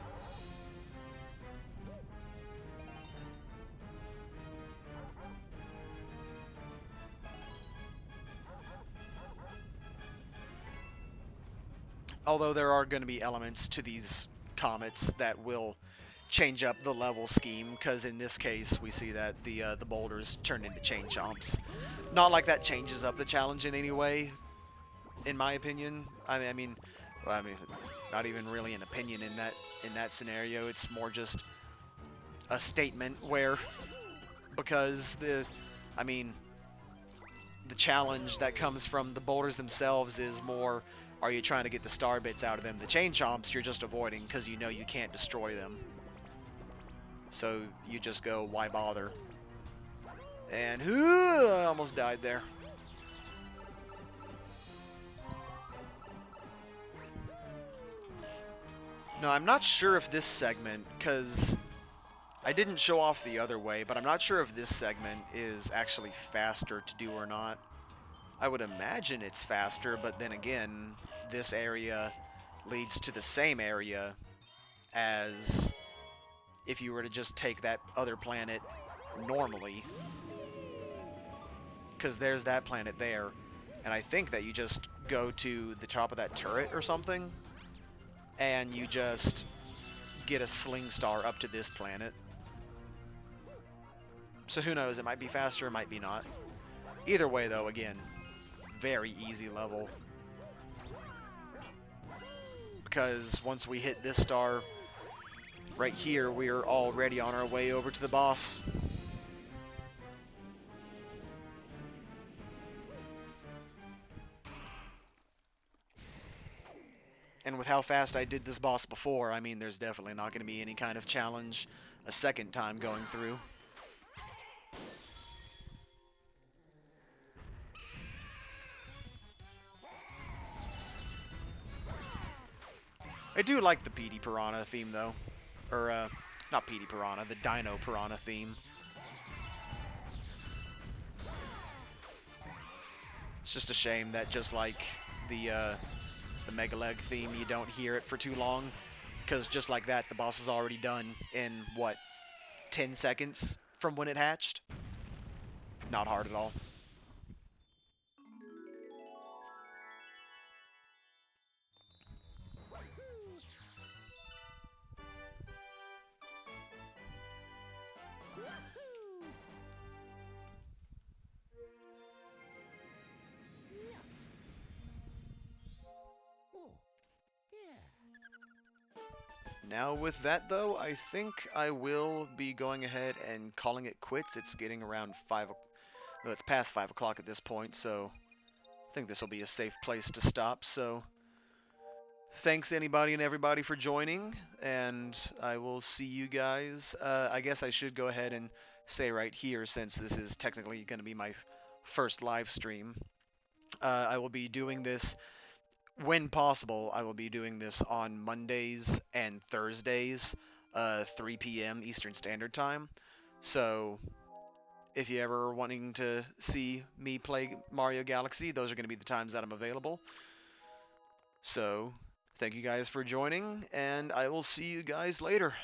Although there are going to be elements to these comets that will change up the level scheme, because in this case we see that the boulders turn into chain chomps. Not like that changes up the challenge in any way, in my opinion. I mean, not even really an opinion in that scenario. It's more just a statement where, because the challenge that comes from the boulders themselves is more, are you trying to get the star bits out of them? The chain chomps you're just avoiding because you know you can't destroy them. So you just go, why bother? And I almost died there. No, I'm not sure if this segment, because I didn't show off the other way, but I'm not sure if this segment is actually faster to do or not. I would imagine it's faster, but then again, this area leads to the same area as if you were to just take that other planet normally. Because there's that planet there, and I think that you just go to the top of that turret or something, and you just get a sling star up to this planet. So who knows, it might be faster, it might be not. Either way though, again, very easy level. Because once we hit this star, Right here, we are already on our way over to the boss. And with how fast I did this boss before, I mean, there's definitely not going to be any kind of challenge a second time going through. I do like the PD Piranha theme, though. Or, not PD Piranha, the Dino Piranha theme. It's just a shame that just like the Mega Leg theme, you don't hear it for too long. Because just like that, the boss is already done in, what, 10 seconds from when it hatched? Not hard at all. Now with that though, I think I will be going ahead and calling it quits. It's getting around 5, no, it's past 5 o'clock at this point, so I think this will be a safe place to stop. So thanks anybody and everybody for joining, and I will see you guys. I guess I should go ahead and say right here, since this is technically going to be my first live stream, I will be doing this when possible. I will be doing this on Mondays and Thursdays, 3 p.m. Eastern Standard Time. So if you ever are wanting to see me play Mario Galaxy, those are going to be the times that I'm available. So thank you guys for joining, and I will see you guys later.